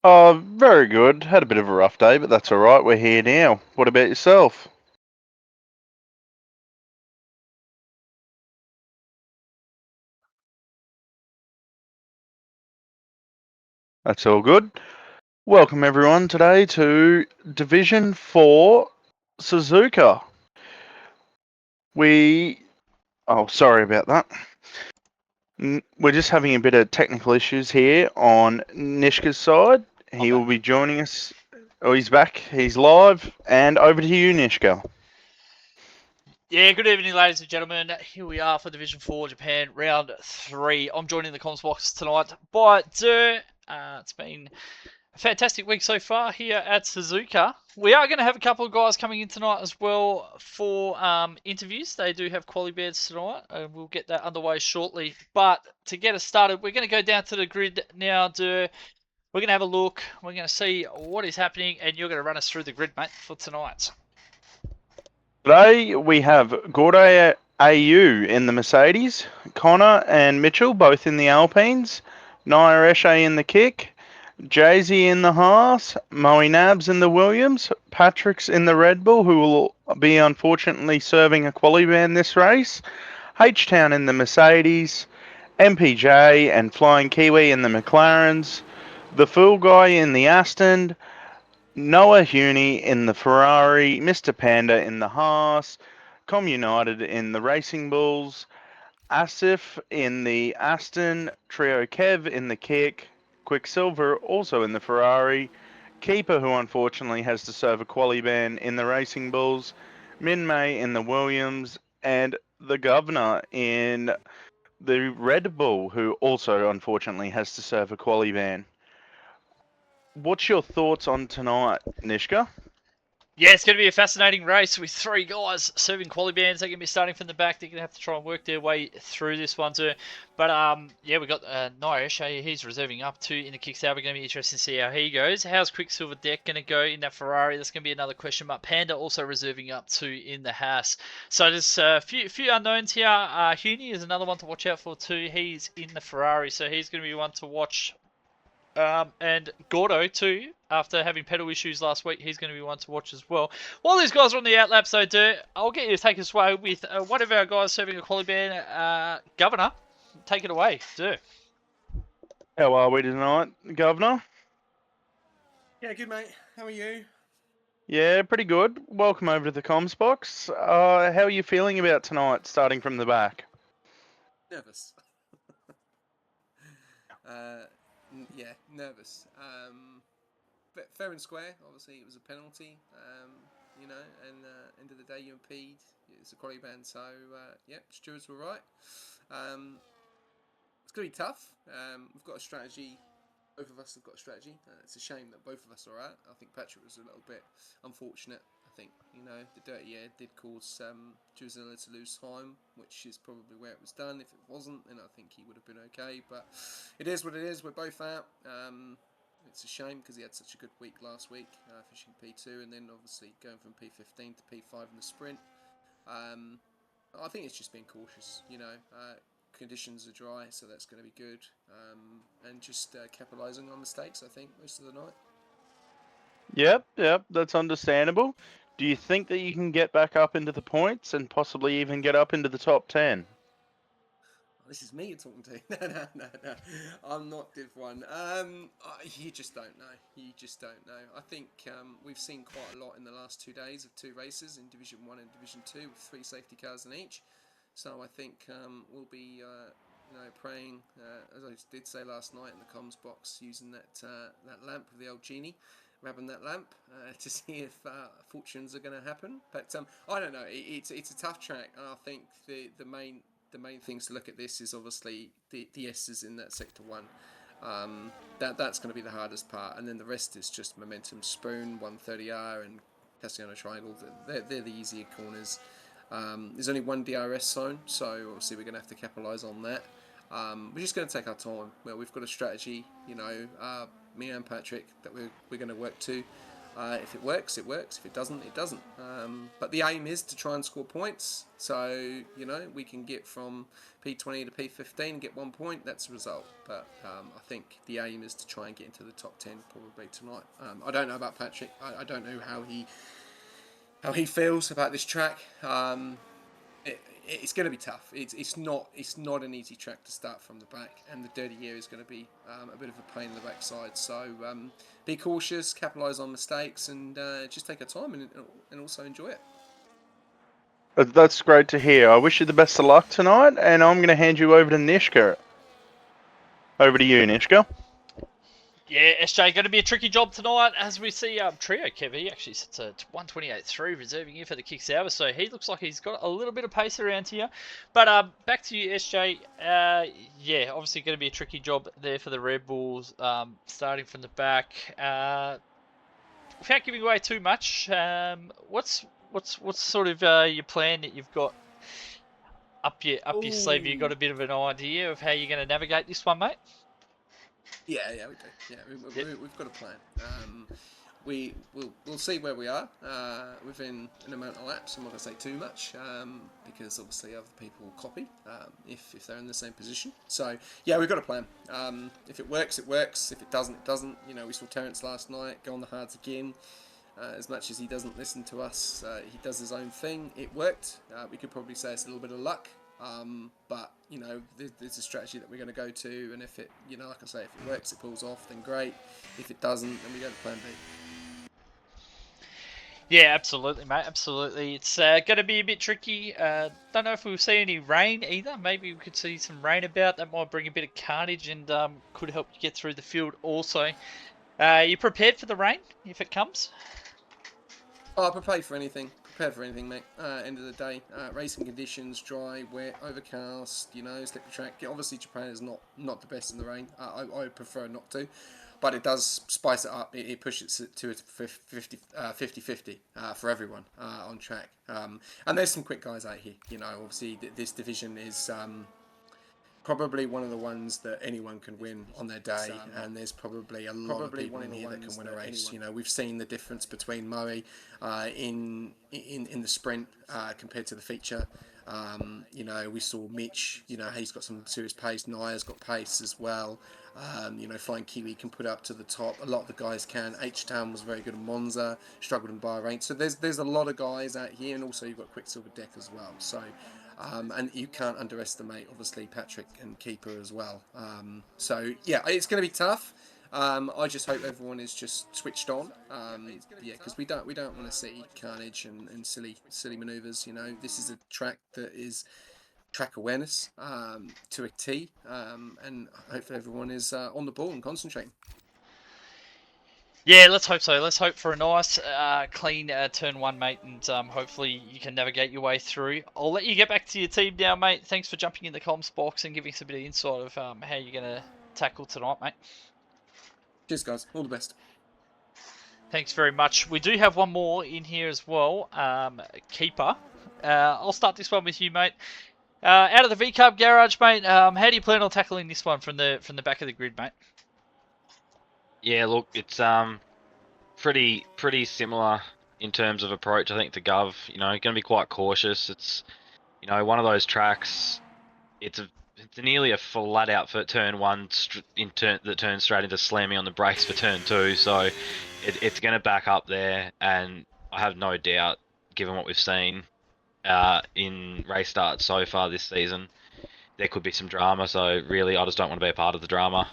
Oh, very good. Had a bit of a rough day, but that's all right. We're here now. What about yourself? That's all good. Welcome everyone today to Division 4 Suzuka. We sorry about that. We're just having a bit of technical issues here on Nishka's side. He will be joining us. Oh, he's back. He's live. And over to you, Nishka. Yeah, good evening, ladies and gentlemen. Here we are for Division 4 Japan, Round 3. I'm joining the comms box tonight by Dur. It's been a fantastic week so far here at Suzuka. We are going to have a couple of guys coming in tonight as well for interviews. They do have quality bands tonight, and we'll get that underway shortly. But to get us started, we're going to go down to the grid now, Dur. We're going to have a look. We're going to see what is happening, and you're going to run us through the grid, mate, for tonight. Today we have Gordo AU in the Mercedes, Connor and Mitchell both in the Alpines, Naya Eshe in the Kick, Jay-Z in the Haas, Moey Nabs in the Williams, Patrick's in the Red Bull, who will be unfortunately serving a quali ban this race, H-Town in the Mercedes, MPJ and Flying Kiwi in the McLarens, the Fool Guy in the Aston, Noah Huney in the Ferrari, Mr. Panda in the Haas, Com United in the Racing Bulls, Asif in the Aston, Trio Kev in the Kick, Quicksilver also in the Ferrari, Keeper who unfortunately has to serve a quali ban in the Racing Bulls, Min May in the Williams, and the Governor in the Red Bull who also unfortunately has to serve a quali ban. What's your thoughts on tonight, Nishka? Yeah, it's going to be a fascinating race with three guys serving quality bands. They're going to be starting from the back. They're going to have to try and work their way through this one too. But yeah, we got Nyesh. He's reserving up two in the kickstart. We're going to be interested to see how he goes. How's Quicksilver Deck going to go in that Ferrari? That's going to be another question mark. Panda also reserving up two in the Haas. So there's a few unknowns here. Huney is another one to watch out for too. He's in the Ferrari, so he's going to be one to watch. And Gordo too, after having pedal issues last week, he's going to be one to watch as well. While these guys are on the outlaps, though, I'll get you to take us away with one of our guys serving a quality ban, Governor. Take it away, How are we tonight, Governor? Yeah, good mate. How are you? Yeah, pretty good. Welcome over to the comms box. How are you feeling about tonight, starting from the back? Nervous. Yeah, nervous. But fair and square. Obviously, it was a penalty. And end of the day, you impede. It's a quality ban, so yeah, stewards were right. Um, it's gonna be tough. We've got a strategy. Both of us have got a strategy. It's a shame that both of us are out. I think Patrick was a little bit unfortunate. I think the dirty air did cause Juzilla to lose time, which is probably where it was done. If it wasn't, then I think he would have been okay. But it is what it is. We're both out. It's a shame because he had such a good week last week, finishing P2, and then obviously going from P15 to P5 in the sprint. I think it's just being cautious. Conditions are dry, so that's going to be good. And just capitalising on mistakes, I think, most of the night. Yep, that's understandable. Do you think that you can get back up into the points and possibly even get up into the top 10? This is me you're talking to. No. I'm not Div1. You just don't know. You just don't know. I think we've seen quite a lot in the last 2 days of two races in Division 1 and Division 2 with 3 safety cars in each. So I think we'll be praying, as I did say last night in the comms box, using that lamp with the old genie, grabbing that lamp to see if fortunes are going to happen. But I don't know. It's a tough track, and I think the main things to look at this is obviously the S's in that sector 1. That's going to be the hardest part, and then the rest is just momentum spoon, 130R, and Castellano Triangle. They're the easier corners. There's only one DRS zone, so obviously we're going to have to capitalise on that. We're just going to take our time. Well, we've got a strategy, me and Patrick, that we're going to work to. If it works, it works. If it doesn't, it doesn't. But the aim is to try and score points. So, you know, we can get from P20 to P15 and get 1 point. That's a result. But I think the aim is to try and get into the top 10 probably tonight. I don't know about Patrick. I don't know how he feels about this track. It's going to be tough. It's not an easy track to start from the back, and the dirty year is going to be a bit of a pain in the backside. So be cautious, capitalise on mistakes, and just take our time and also enjoy it. That's great to hear. I wish you the best of luck tonight, and I'm going to hand you over to Nishka. Over to you, Nishka. Yeah, SJ, going to be a tricky job tonight as we see Trio Kev. He actually sits at 128.3, reserving in for the kicks hour, so he looks like he's got a little bit of pace around here. But back to you, SJ. Yeah, obviously going to be a tricky job there for the Red Bulls, starting from the back. Without giving away too much, what's sort of your plan that you've got up your sleeve? You got a bit of an idea of how you're going to navigate this one, mate? Yeah, we do. Yeah, we've got a plan. We'll see where we are within an amount of laps. I'm not going to say too much because obviously other people will copy if they're in the same position. So yeah, we've got a plan. If it works, it works. If it doesn't, it doesn't. You know, we saw Terence last night go on the hards again. As much as he doesn't listen to us, he does his own thing. It worked. We could probably say it's a little bit of luck. But you know, there's a strategy that we're going to go to, and if it, you know, like I say, if it works, it pulls off, then great. If it doesn't, then we go to plan B. Yeah, absolutely, mate. Absolutely. It's going to be a bit tricky. Don't know if we'll see any rain either. Maybe we could see some rain about. That might bring a bit of carnage and could help you get through the field also. You prepared for the rain if it comes? Oh, prepared for anything. Prepared for anything, mate. End of the day, racing conditions: dry, wet, overcast. You know, slippery track. Obviously, Japan is not the best in the rain. I prefer not to, but it does spice it up. It pushes it to a 50-50 for everyone on track. And there's some quick guys out here. You know, obviously this division is probably one of the ones that anyone can win on their day, and there's probably a lot of people in here that can win a race. You know, we've seen the difference between Moey in the sprint compared to the feature. You know, we saw Mitch. You know, he's got some serious pace. Naya's got pace as well. You know, Flying Kiwi can put up to the top. A lot of the guys can. H-Town was very good at Monza, struggled in Bahrain. So there's a lot of guys out here, and also you've got Quicksilver Deck as well. So. And you can't underestimate, obviously, Patrick and Keeper as well. So yeah, it's going to be tough. I just hope everyone is just switched on. Yeah, because we don't want to see carnage and silly manoeuvres. You know, this is a track that is track awareness to a T, and hopefully everyone is on the ball and concentrating. Yeah, let's hope so. Let's hope for a nice, clean turn one, mate, and hopefully you can navigate your way through. I'll let you get back to your team now, mate. Thanks for jumping in the comms box and giving us a bit of insight of how you're going to tackle tonight, mate. Cheers, guys. All the best. Thanks very much. We do have one more in here as well, Keeper. I'll start this one with you, mate. Out of the V-Carb garage, mate, how do you plan on tackling this one from the back of the grid, mate? Yeah, look, it's pretty similar in terms of approach. I think the Gov, you know, going to be quite cautious. It's, you know, one of those tracks. It's nearly a flat out for turn one that turns straight into slamming on the brakes for turn two. So it's going to back up there, and I have no doubt, given what we've seen in race starts so far this season, there could be some drama. So really, I just don't want to be a part of the drama.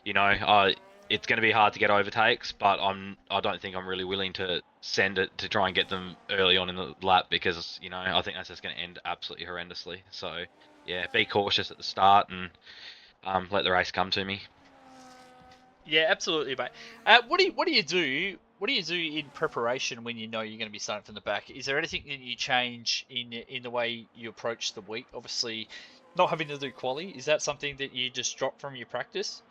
You know, it's going to be hard to get overtakes, but I don't think I'm really willing to send it to try and get them early on in the lap, because, you know, I think that's just going to end absolutely horrendously. So yeah, be cautious at the start and let the race come to me. Yeah, absolutely, mate. What do you do? What do you do in preparation when you know you're going to be starting from the back? Is there anything that you change in the way you approach the week? Obviously, not having to do quali, is that something that you just drop from your practice?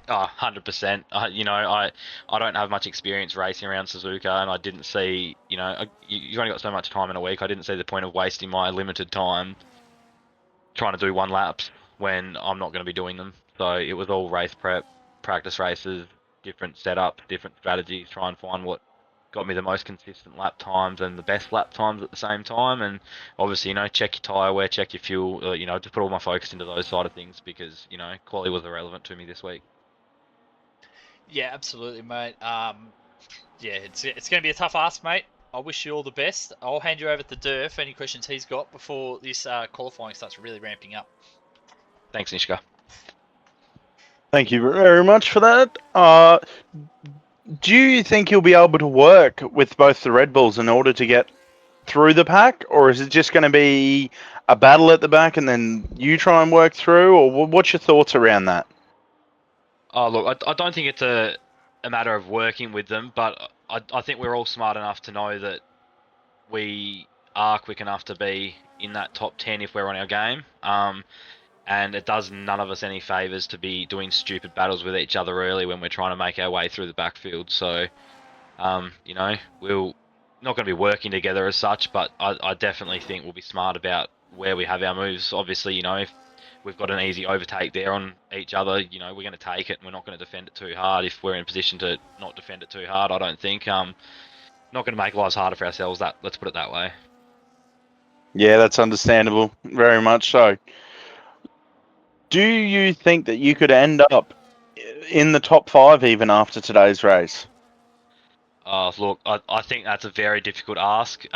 Oh, 100%. You know, I don't have much experience racing around Suzuka, and I didn't see, you know, you've only got so much time in a week. I didn't see the point of wasting my limited time trying to do one laps when I'm not going to be doing them. So it was all race prep, practice races, different setup, different strategies, try and find what got me the most consistent lap times and the best lap times at the same time. And obviously, check your tyre wear, check your fuel, just put all my focus into those side of things because, quality was irrelevant to me this week. Yeah, absolutely, mate. Yeah, it's going to be a tough ask, mate. I wish you all the best. I'll hand you over to Durf for any questions he's got before this qualifying starts really ramping up. Thanks, Nishka. Thank you very much for that. Do you think you'll be able to work with both the Red Bulls in order to get through the pack, or is it just going to be a battle at the back and then you try and work through, or what's your thoughts around that? Oh, look, I don't think it's a matter of working with them, but I think we're all smart enough to know that we are quick enough to be in that top 10 if we're on our game. And it does none of us any favours to be doing stupid battles with each other early when we're trying to make our way through the backfield. So, we'll not going to be working together as such, but I definitely think we'll be smart about where we have our moves. Obviously, if we've got an easy overtake there on each other, we're going to take it and we're not going to defend it too hard. If we're in a position to not defend it too hard, I don't think. Not going to make lives harder for ourselves. Let's put it that way. Yeah, that's understandable. Very much so. Do you think that you could end up in the top 5 even after today's race? Look, I think that's a very difficult ask.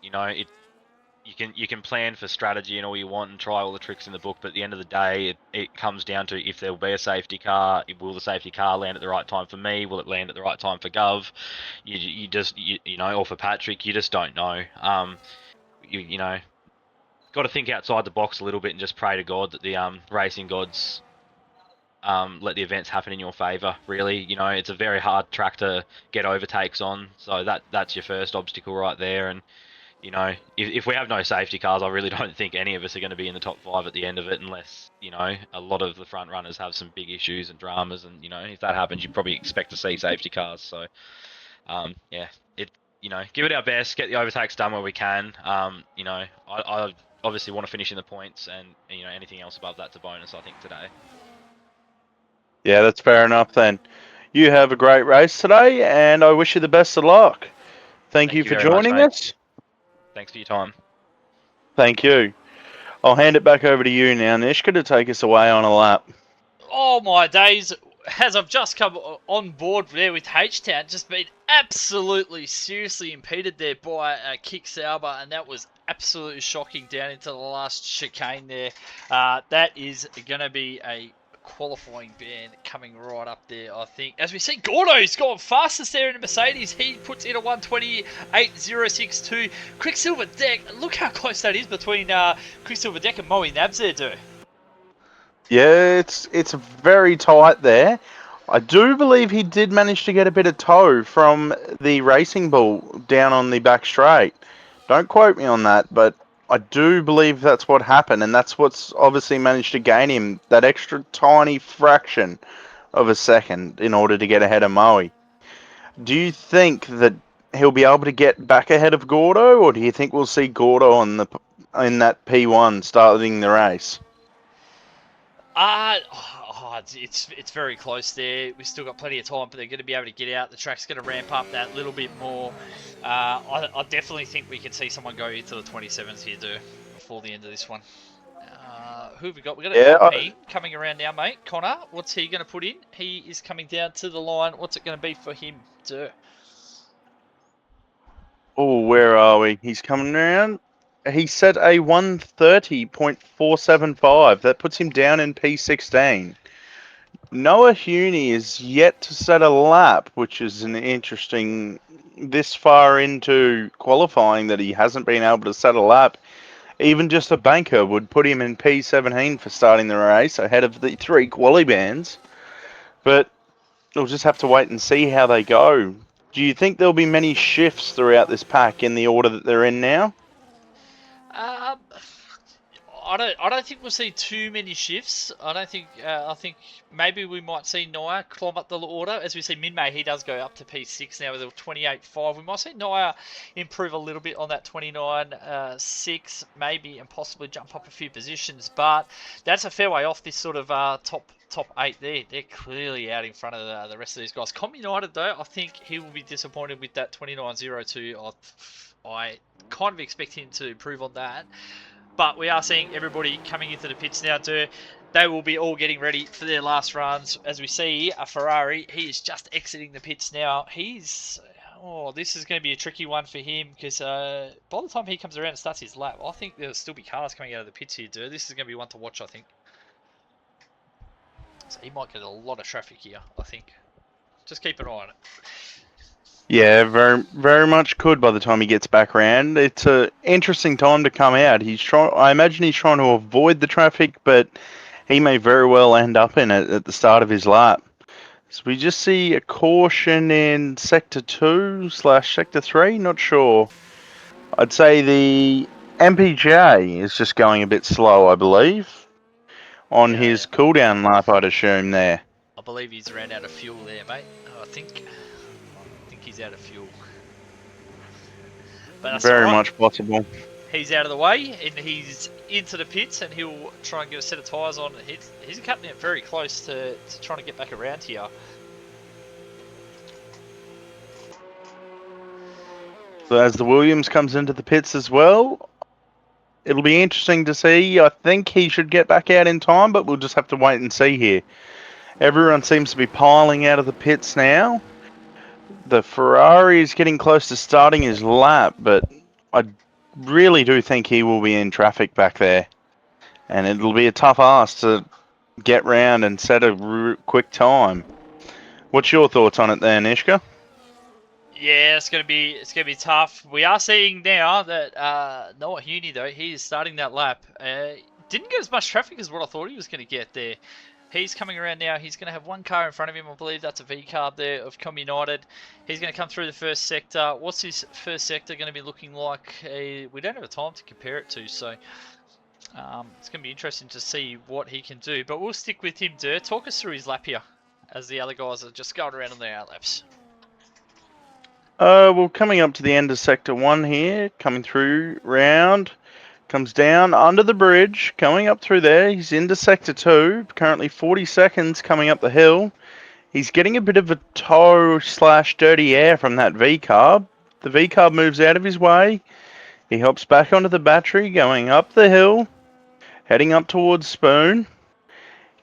You can plan for strategy and all you want and try all the tricks in the book, but at the end of the day, it comes down to if there will be a safety car. Will the safety car land at the right time for me? Will it land at the right time for Gov? Or for Patrick, you just don't know. Got to think outside the box a little bit and just pray to God that the racing gods let the events happen in your favour. Really, it's a very hard track to get overtakes on, so that's your first obstacle right there. And if we have no safety cars, I really don't think any of us are going to be in the top 5 at the end of it, unless a lot of the front runners have some big issues and dramas. And if that happens, you probably expect to see safety cars. So give it our best, get the overtakes done where we can. I obviously want to finish in the points, and anything else above that's a bonus, I think, today. Yeah, that's fair enough then. You have a great race today, and I wish you the best of luck. Thank you for very much, joining mate. us. Thanks for your time. Thank you. I'll hand it back over to you now, Nishka, to take us away on a lap. Oh my days, as I've just come on board there with H-Town, just been absolutely seriously impeded there by Kick Sauber, and that was absolutely shocking down into the last chicane there. That is going to be a qualifying ban coming right up there, I think. As we see, Gordo's gone fastest there in the Mercedes. He puts in a 1:28.062. Quicksilver Deck, look how close that is between Quicksilver Deck and Moey Nabs there, dude. Yeah, it's very tight there. I do believe he did manage to get a bit of tow from the Racing Bull down on the back straight. Don't quote me on that, but I do believe that's what happened, and that's what's obviously managed to gain him that extra tiny fraction of a second in order to get ahead of Moey. Do you think that he'll be able to get back ahead of Gordo, or do you think we'll see Gordo in that P1 starting the race? It's very close there. We've still got plenty of time, but they're going to be able to get out. The track's going to ramp up that little bit more. I definitely think we can see someone go into the 27s here, too, before the end of this one. Who have we got? We've got an Alpine coming around now, mate. Connor, what's he going to put in? He is coming down to the line. What's it going to be for him, too? Oh, where are we? He's coming around. He set a 1:30.475. That puts him down in P16. Noah Huney is yet to set a lap, which is an interesting this far into qualifying that he hasn't been able to set a lap. Even just a banker would put him in P17 for starting the race ahead of the 3 quali bands. But we'll just have to wait and see how they go. Do you think there'll be many shifts throughout this pack in the order that they're in now? I don't think we'll see too many shifts. I think maybe we might see Naya climb up the order. As we see Minmay, he does go up to P6 now with a 28.5. We might see Naya improve a little bit on that 29.6, maybe, and possibly jump up a few positions. But that's a fair way off this sort of top top 8 there. They're clearly out in front of the rest of these guys. Com United, though, I think he will be disappointed with that 29.02. I kind of expect him to improve on that. But we are seeing everybody coming into the pits now too. They will be all getting ready for their last runs. As we see, a Ferrari, he is just exiting the pits now. This is going to be a tricky one for him because by the time he comes around and starts his lap, I think there'll still be cars coming out of the pits here, dude. This is going to be one to watch, I think. So he might get a lot of traffic here, I think. Just keep an eye on it. Yeah, very, very much could by the time he gets back around. It's an interesting time to come out. I imagine he's trying to avoid the traffic, but he may very well end up in it at the start of his lap. So we just see a caution in Sector 2/Sector 3, not sure. I'd say the MPJ is just going a bit slow, I believe. On his cooldown lap, I'd assume there. I believe he's ran out of fuel there, mate. I think he's out of fuel. But that's very all right. much possible. He's out of the way and he's into the pits and he'll try and get a set of tyres on. He's cutting it very close to trying to get back around here. So as the Williams comes into the pits as well, it'll be interesting to see. I think he should get back out in time, but we'll just have to wait and see here. Everyone seems to be piling out of the pits now. The Ferrari is getting close to starting his lap, but I really do think he will be in traffic back there. And it'll be a tough ask to get round and set a quick time. What's your thoughts on it there, Nishka? Yeah, it's gonna be tough. We are seeing now that Noah Huni, though, he is starting that lap. Didn't get as much traffic as what I thought he was going to get there. He's coming around now. He's going to have one car in front of him. I believe that's a V-carb there of Com United. He's going to come through the first sector. What's his first sector going to be looking like? We don't have a time to compare it to, so it's going to be interesting to see what he can do. But we'll stick with him, Dur. Talk us through his lap here as the other guys are just going around on their outlaps. Well, coming up to the end of Sector 1 here, coming through round. Comes down under the bridge, coming up through there. He's into Sector 2, currently 40 seconds coming up the hill. He's getting a bit of a toe/dirty air from that V-carb. The V-carb moves out of his way. He hops back onto the battery, going up the hill, heading up towards Spoon.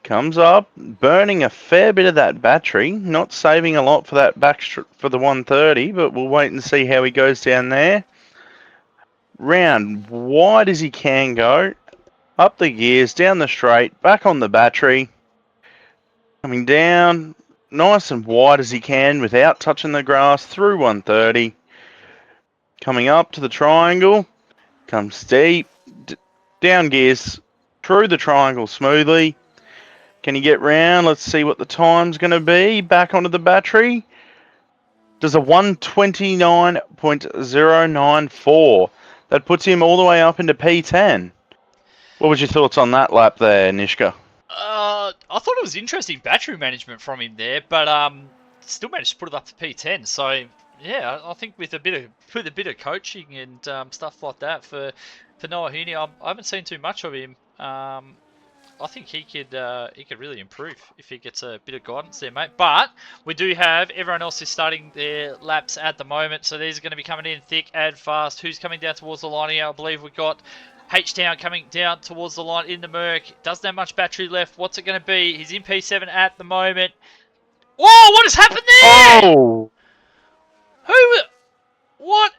Comes up, burning a fair bit of that battery, not saving a lot for that for the 130, but we'll wait and see how he goes down there. Round wide as he can go, up the gears, down the straight, back on the battery, coming down nice and wide as he can without touching the grass through 130, coming up to the triangle, comes steep, down gears, through the triangle smoothly. Can he get round? Let's see what the time's going to be. Back onto the battery. Does a 129.094. That puts him all the way up into P10. What was your thoughts on that lap there, Nishka? I thought it was interesting battery management from him there, but still managed to put it up to P10. So yeah, I think with a bit of coaching and stuff like that for Noah Huni, I haven't seen too much of him. I think he could really improve if he gets a bit of guidance there, mate. But we do have everyone else is starting their laps at the moment, so these are going to be coming in thick and fast. Who's coming down towards the line here? I believe we've got H-Town coming down towards the line in the Merc. Doesn't have much battery left. What's it going to be? He's in P7 at the moment. Whoa! What has happened there? Oh! What?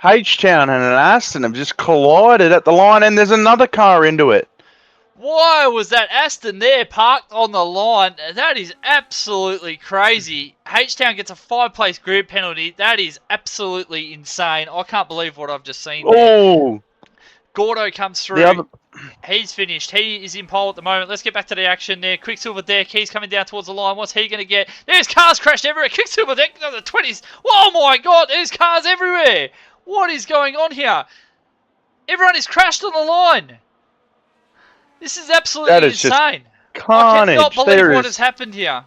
H-Town and an Aston have just collided at the line, and there's another car into it. Why was that Aston there parked on the line? That is absolutely crazy. H-Town gets a 5-place grid penalty. That is absolutely insane. I can't believe what I've just seen there. Oh! Gordo comes through. He's finished. He is in pole at the moment. Let's get back to the action there. Quicksilver deck. He's coming down towards the line. What's he going to get? There's cars crashed everywhere. Quicksilver deck on the 20s. Oh my god, there's cars everywhere. What is going on here? Everyone is crashed on the line. This is absolutely insane. Carnage. I cannot believe what has happened here.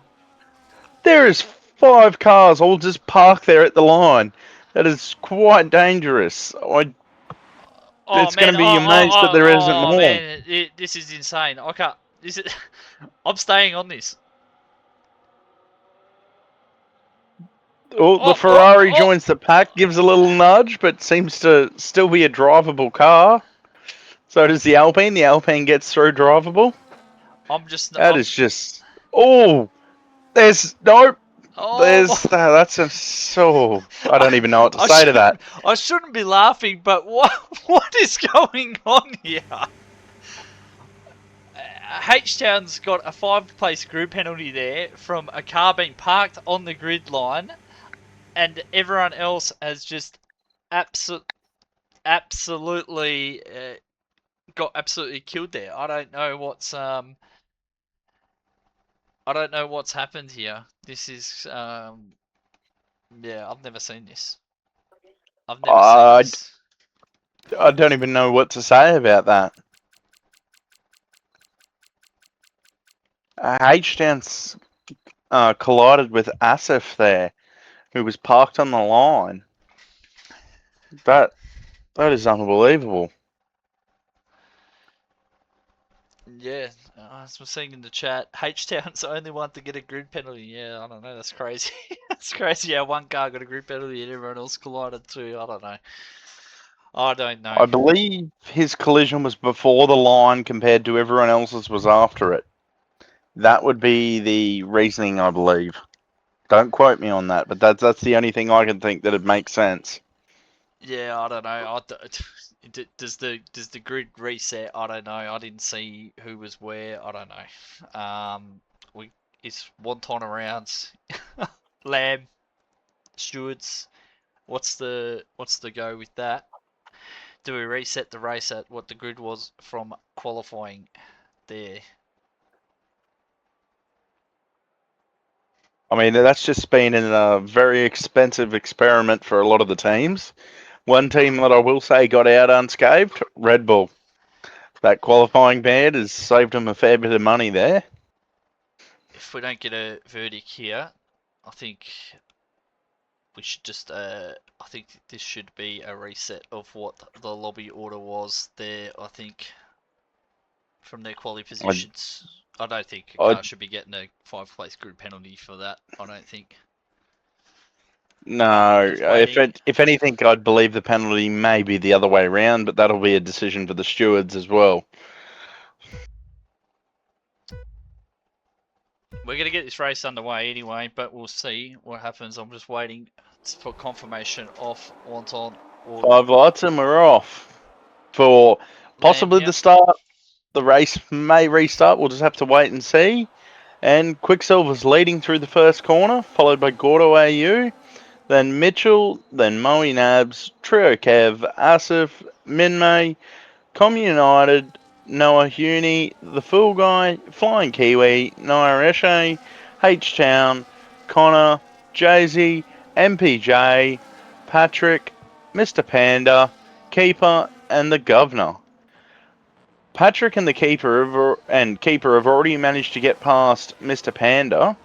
There is 5 cars all just parked there at the line. That is quite dangerous. It's going to be amazed that there isn't more. Man, this is insane. I can't. Is it? I'm staying on this. Oh, the Ferrari joins the pack, gives a little nudge, but seems to still be a drivable car. So does the Alpine. The Alpine gets through drivable. I'm just. That is just. Oh, there's nope. Oh, There's that's a so. I don't even know what to I say to that. I shouldn't be laughing, but what is going on here? H-Town's got a 5-place grid penalty there from a car being parked on the grid line, and everyone else has just absolutely got absolutely killed there. I don't know what's happened here. This is yeah, I've never seen this. I've never seen I this. I don't even know what to say about that. H-Town's collided with Asif there, who was parked on the line. That is unbelievable. Yeah, as we're seeing in the chat, H-Town's the only one to get a grid penalty. Yeah, I don't know. That's crazy. That's crazy how one car got a grid penalty and everyone else collided too. I don't know. I don't know. I believe his collision was before the line compared to everyone else's was after it. That would be the reasoning, I believe. Don't quote me on that, but that's the only thing I can think that would make sense. Yeah, I don't know. Does the grid reset? I don't know. I didn't see who was where. I don't know. It's wonton arounds, Lamb, stewards. What's the go with that? Do we reset the race at what the grid was from qualifying there? I mean, that's just been in a very expensive experiment for a lot of the teams. One team that I will say got out unscathed, Red Bull. That qualifying ban has saved them a fair bit of money there. If we don't get a verdict here, I think we should just. I think this should be a reset of what the lobby order was there. I think from their quality positions. I don't think a I car should be getting a 5-place grid penalty for that. I don't think. But No, let's wait. if anything, I'd believe the penalty may be the other way around, but that'll be a decision for the stewards as well. We're going to get this race underway anyway, but we'll see what happens. I'm just waiting for confirmation off Wonton or 5 lights and we're off. For Lamb possibly here. the start, the race may restart. We'll just have to wait and see. And Quicksilver's leading through the first corner, followed by Gordo AU, then Mitchell, then Moey Nabs, Trio Kev, Asif, Minmay, Com United, Noah Huni, The Fool Guy, Flying Kiwi, Nair Eshe, H-Town, Connor, Jay-Z, MPJ, Patrick, Mr. Panda, Keeper, and the Governor. Patrick and the Keeper have already managed to get past Mr. Panda.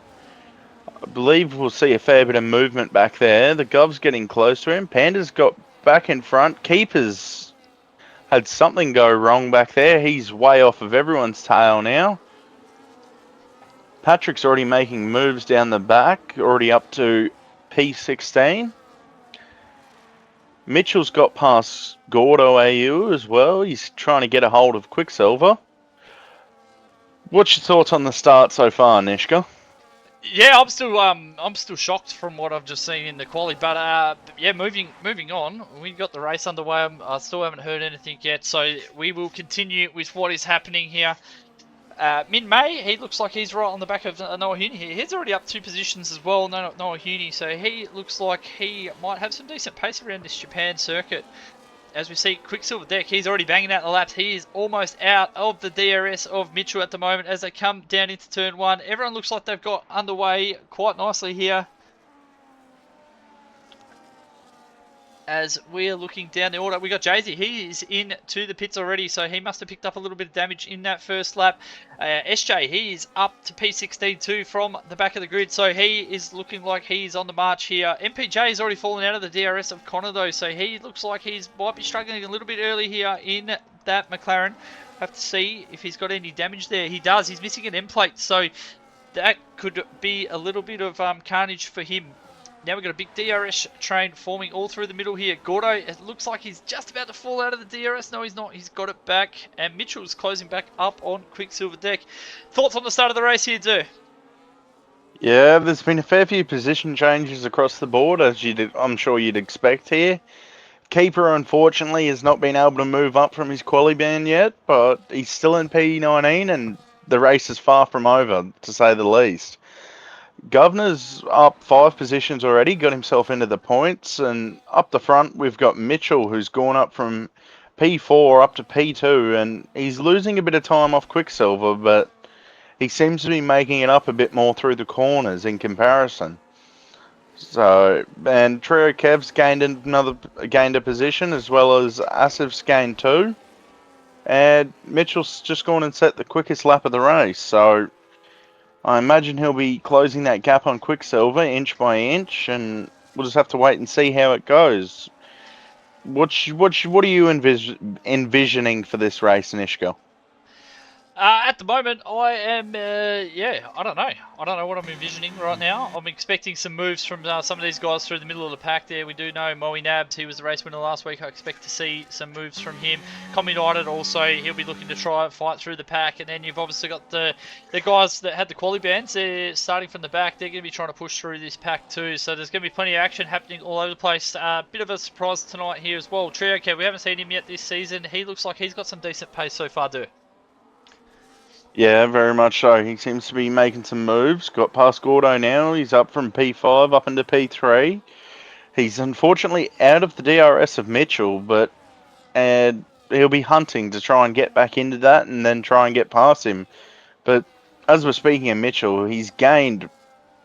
I believe we'll see a fair bit of movement back there. The Gov's getting close to him. Panda's got back in front. Keeper's had something go wrong back there. He's way off of everyone's tail now. Patrick's already making moves down the back, already up to P16. Mitchell's got past Gordo AU as well. He's trying to get a hold of Quicksilver. What's your thoughts on the start so far, Nishka? Yeah, I'm still shocked from what I've just seen in the quali, but yeah, moving on. We got the race underway. I still haven't heard anything yet, so we will continue with what is happening here. Min May, he looks like he's right on the back of Noah Huni. He's already up 2 positions as well, Noah Huni, so he looks like he might have some decent pace around this Japan circuit. As we see Quicksilver deck, he's already banging out the laps. He is almost out of the DRS of Mitchell at the moment as they come down into turn 1. Everyone looks like they've got underway quite nicely here. As we're looking down the order, we got Jay-Z. He is in to the pits already, so he must have picked up a little bit of damage in that first lap. SJ, he is up to P16 too from the back of the grid, so he is looking like he's on the march here. MPJ has already fallen out of the DRS of Connor though, so he looks like he might be struggling a little bit early here in that McLaren. Have to see if he's got any damage there. He does. He's missing an end plate, so that could be a little bit of carnage for him. Now we've got a big DRS train forming all through the middle here. Gordo, it looks like he's just about to fall out of the DRS. No, he's not. He's got it back. And Mitchell's closing back up on Quicksilver deck. Thoughts on the start of the race here, Do? Yeah, there's been a fair few position changes across the board, as I'm sure you'd expect here. Keeper, unfortunately, has not been able to move up from his quali band yet, but he's still in P19, and the race is far from over, to say the least. Governor's up 5 positions already, got himself into the points, and up the front we've got Mitchell, who's gone up from P4 up to P2, and he's losing a bit of time off Quicksilver, but he seems to be making it up a bit more through the corners in comparison. So, and Trio Kev's gained a position, as well as Asif's gained 2, and Mitchell's just gone and set the quickest lap of the race, so I imagine he'll be closing that gap on Quicksilver inch by inch, and we'll just have to wait and see how it goes. What are you envisioning for this race, Nishka? At the moment, I am, I don't know. I don't know what I'm envisioning right now. I'm expecting some moves from some of these guys through the middle of the pack there. We do know Moey Nabs, he was the race winner last week. I expect to see some moves from him. Com United also, he'll be looking to try and fight through the pack. And then you've obviously got the guys that had the quali bands. They're starting from the back. They're going to be trying to push through this pack too. So there's going to be plenty of action happening all over the place. Bit of a surprise tonight here as well. Trio, okay, we haven't seen him yet this season. He looks like he's got some decent pace so far, too. Yeah, very much so. He seems to be making some moves. Got past Gordo now. He's up from P5 up into P3. He's unfortunately out of the DRS of Mitchell, but he'll be hunting to try and get back into that and then try and get past him. But as we're speaking of Mitchell, he's gained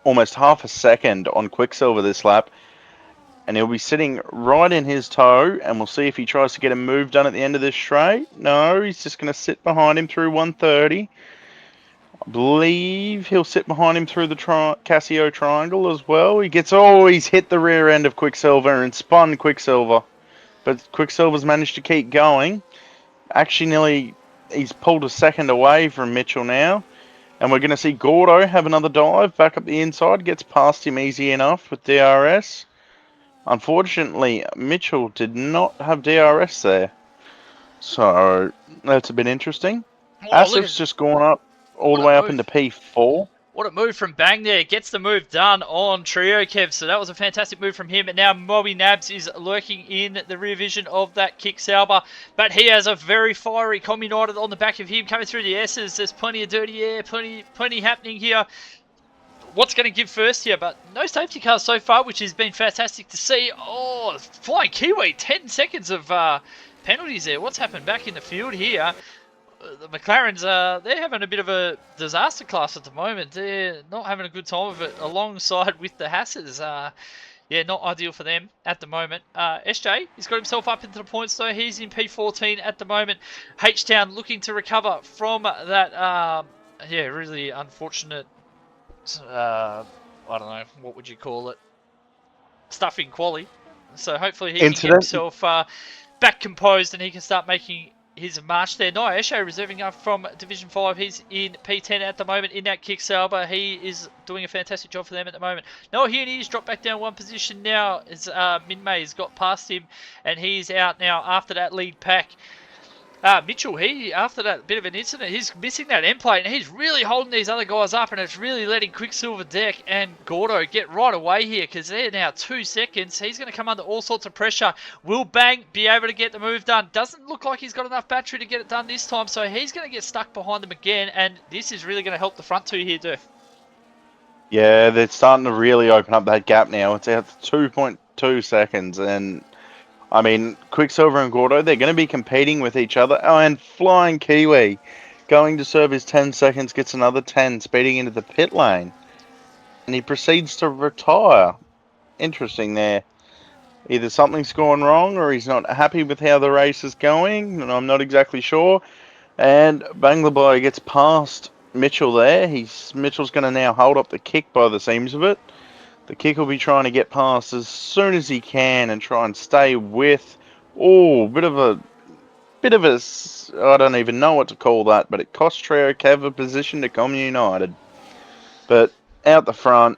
almost half a second on Quicksilver this lap, and he'll be sitting right in his toe, and we'll see if he tries to get a move done at the end of this straight. No, he's just going to sit behind him through 130. I believe he'll sit behind him through the Casio triangle as well. He's hit the rear end of Quicksilver and spun Quicksilver. But Quicksilver's managed to keep going. Actually, he's pulled a second away from Mitchell now. And we're going to see Gordo have another dive back up the inside. Gets past him easy enough with DRS. Unfortunately, Mitchell did not have DRS there. So, that's a bit interesting. Asif's just gone up all the way up into P4. What a move from Bang there. Gets the move done on Trio Kev. So that was a fantastic move from him. And now Moey Nabs is lurking in the rear vision of that Kick Sauber. But he has a very fiery Com United on the back of him coming through the S's. There's plenty of dirty air, plenty happening here. What's going to give first here? But no safety cars so far, which has been fantastic to see. Oh, flying Kiwi. 10 seconds of penalties there. What's happened back in the field here? The McLarens, they're having a bit of a disaster class at the moment. They're not having a good time of it alongside with the Hasses. Yeah, not ideal for them at the moment. SJ, he's got himself up into the points though. He's in P14 at the moment. H-Town looking to recover from that, really unfortunate, I don't know, what would you call it? Stuffing quali. So hopefully he can get himself back composed and he can start making his march there. Eshe reserving up from Division 5. He's in P10 at the moment in that Kick Sauber. He is doing a fantastic job for them at the moment. Noah Heaney's dropped back down one position now as Min May's got past him and he's out now after that lead pack. Mitchell, after that bit of an incident, he's missing that end plate and he's really holding these other guys up and it's really letting Quicksilver Deck and Gordo get right away here because they're now 2 seconds. He's going to come under all sorts of pressure. Will Bang be able to get the move done? Doesn't look like he's got enough battery to get it done this time, so he's going to get stuck behind them again and this is really going to help the front two here, too. Yeah, they're starting to really open up that gap now. It's out to 2.2 seconds and I mean, Quicksilver and Gordo, they're going to be competing with each other. Oh, and Flying Kiwi, going to serve his 10 seconds, gets another 10, speeding into the pit lane. And he proceeds to retire. Interesting there. Either something's gone wrong, or he's not happy with how the race is going, and I'm not exactly sure. And Banglaboy gets past Mitchell there. Mitchell's going to now hold up the kick by the seams of it. The kick will be trying to get past as soon as he can and try and stay with... Oh, bit of a bit of I don't even know what to call that, but it cost Trio Cav a position to Common United. But out the front,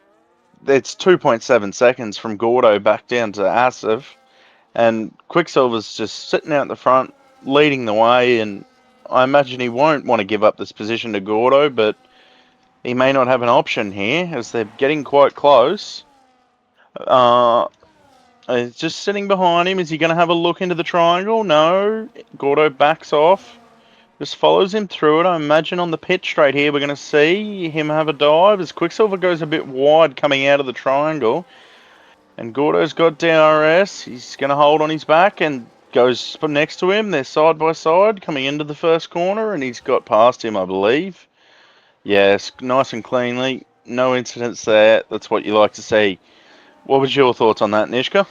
it's 2.7 seconds from Gordo back down to Asif, and Quicksilver's just sitting out the front, leading the way, and I imagine he won't want to give up this position to Gordo, but he may not have an option here, as they're getting quite close. He's just sitting behind him. Is he going to have a look into the triangle? No. Gordo backs off. Just follows him through it. I imagine on the pit straight here we're going to see him have a dive as Quicksilver goes a bit wide coming out of the triangle. And Gordo's got DRS. He's going to hold on his back and goes next to him. They're side by side coming into the first corner, and he's got past him, I believe. Yes, nice and cleanly. No incidents there. That's what you like to see. What was your thoughts on that, Nishka?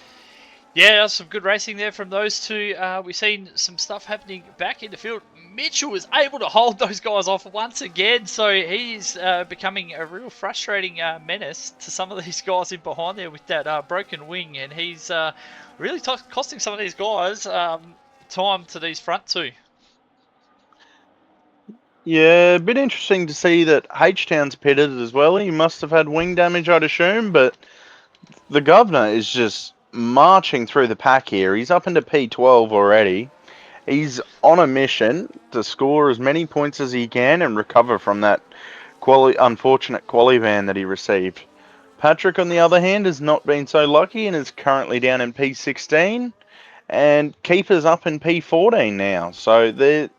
Yeah, that was some good racing there from those two. We've seen some stuff happening back in the field. Mitchell was able to hold those guys off once again, so he's becoming a real frustrating menace to some of these guys in behind there with that broken wing, and he's really costing some of these guys time to these front two. Yeah, a bit interesting to see that H-Town's pitted as well. He must have had wing damage, I'd assume, but the governor is just marching through the pack here. He's up into P12 already. He's on a mission to score as many points as he can and recover from that unfortunate quali ban that he received. Patrick, on the other hand, has not been so lucky and is currently down in P16, and Keeper's up in P14 now. So they're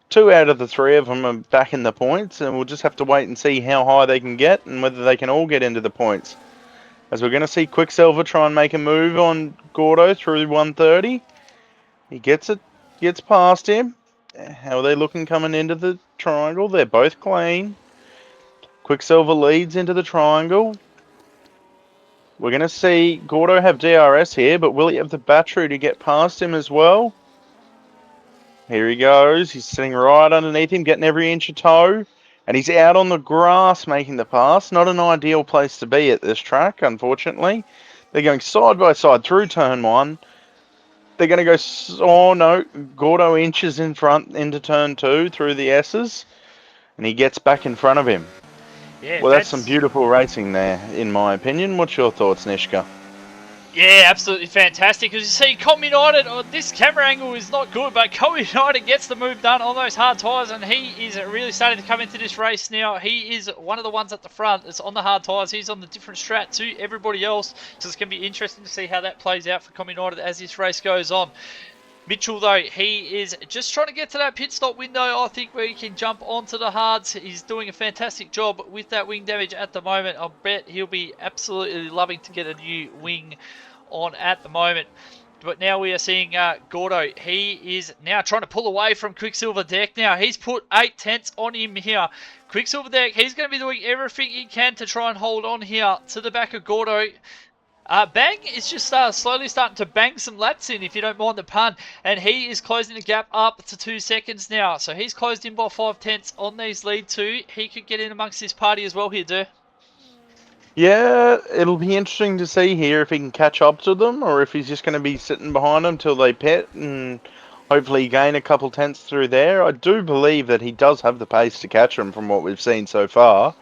2 out of the 3 of them are back in the points, and we'll just have to wait and see how high they can get and whether they can all get into the points. As we're going to see Quicksilver try and make a move on Gordo through 130. He gets past him. How are they looking coming into the triangle? They're both clean. Quicksilver leads into the triangle. We're going to see Gordo have DRS here, but will he have the battery to get past him as well? Here he goes. He's sitting right underneath him, getting every inch of toe. And he's out on the grass making the pass. Not an ideal place to be at this track, unfortunately. They're going side by side through turn 1. They're going to go... Oh, no. Gordo inches in front into turn 2 through the S's. And he gets back in front of him. Yeah, well, that's some beautiful racing there, in my opinion. What's your thoughts, Nishka? Yeah, absolutely fantastic. As you see, Com United, this camera angle is not good, but Com United gets the move done on those hard tyres, and he is really starting to come into this race now. He is one of the ones at the front that's on the hard tyres. He's on the different strat to everybody else, so it's going to be interesting to see how that plays out for Com United as this race goes on. Mitchell, though, he is just trying to get to that pit stop window, I think, where he can jump onto the hards. He's doing a fantastic job with that wing damage at the moment. I bet he'll be absolutely loving to get a new wing on at the moment. But now we are seeing Gordo. He is now trying to pull away from Quicksilver Deck. Now, he's put 8 tenths on him here. Quicksilver Deck, he's going to be doing everything he can to try and hold on here to the back of Gordo. Bang is just slowly starting to bang some laps in, if you don't mind the pun. And he is closing the gap up to 2 seconds now. So he's closed in by 5 tenths on these lead two. He could get in amongst this party as well here, Dur. Yeah, it'll be interesting to see here if he can catch up to them or if he's just going to be sitting behind them till they pit and hopefully gain a couple tenths through there. I do believe that he does have the pace to catch them from what we've seen so far.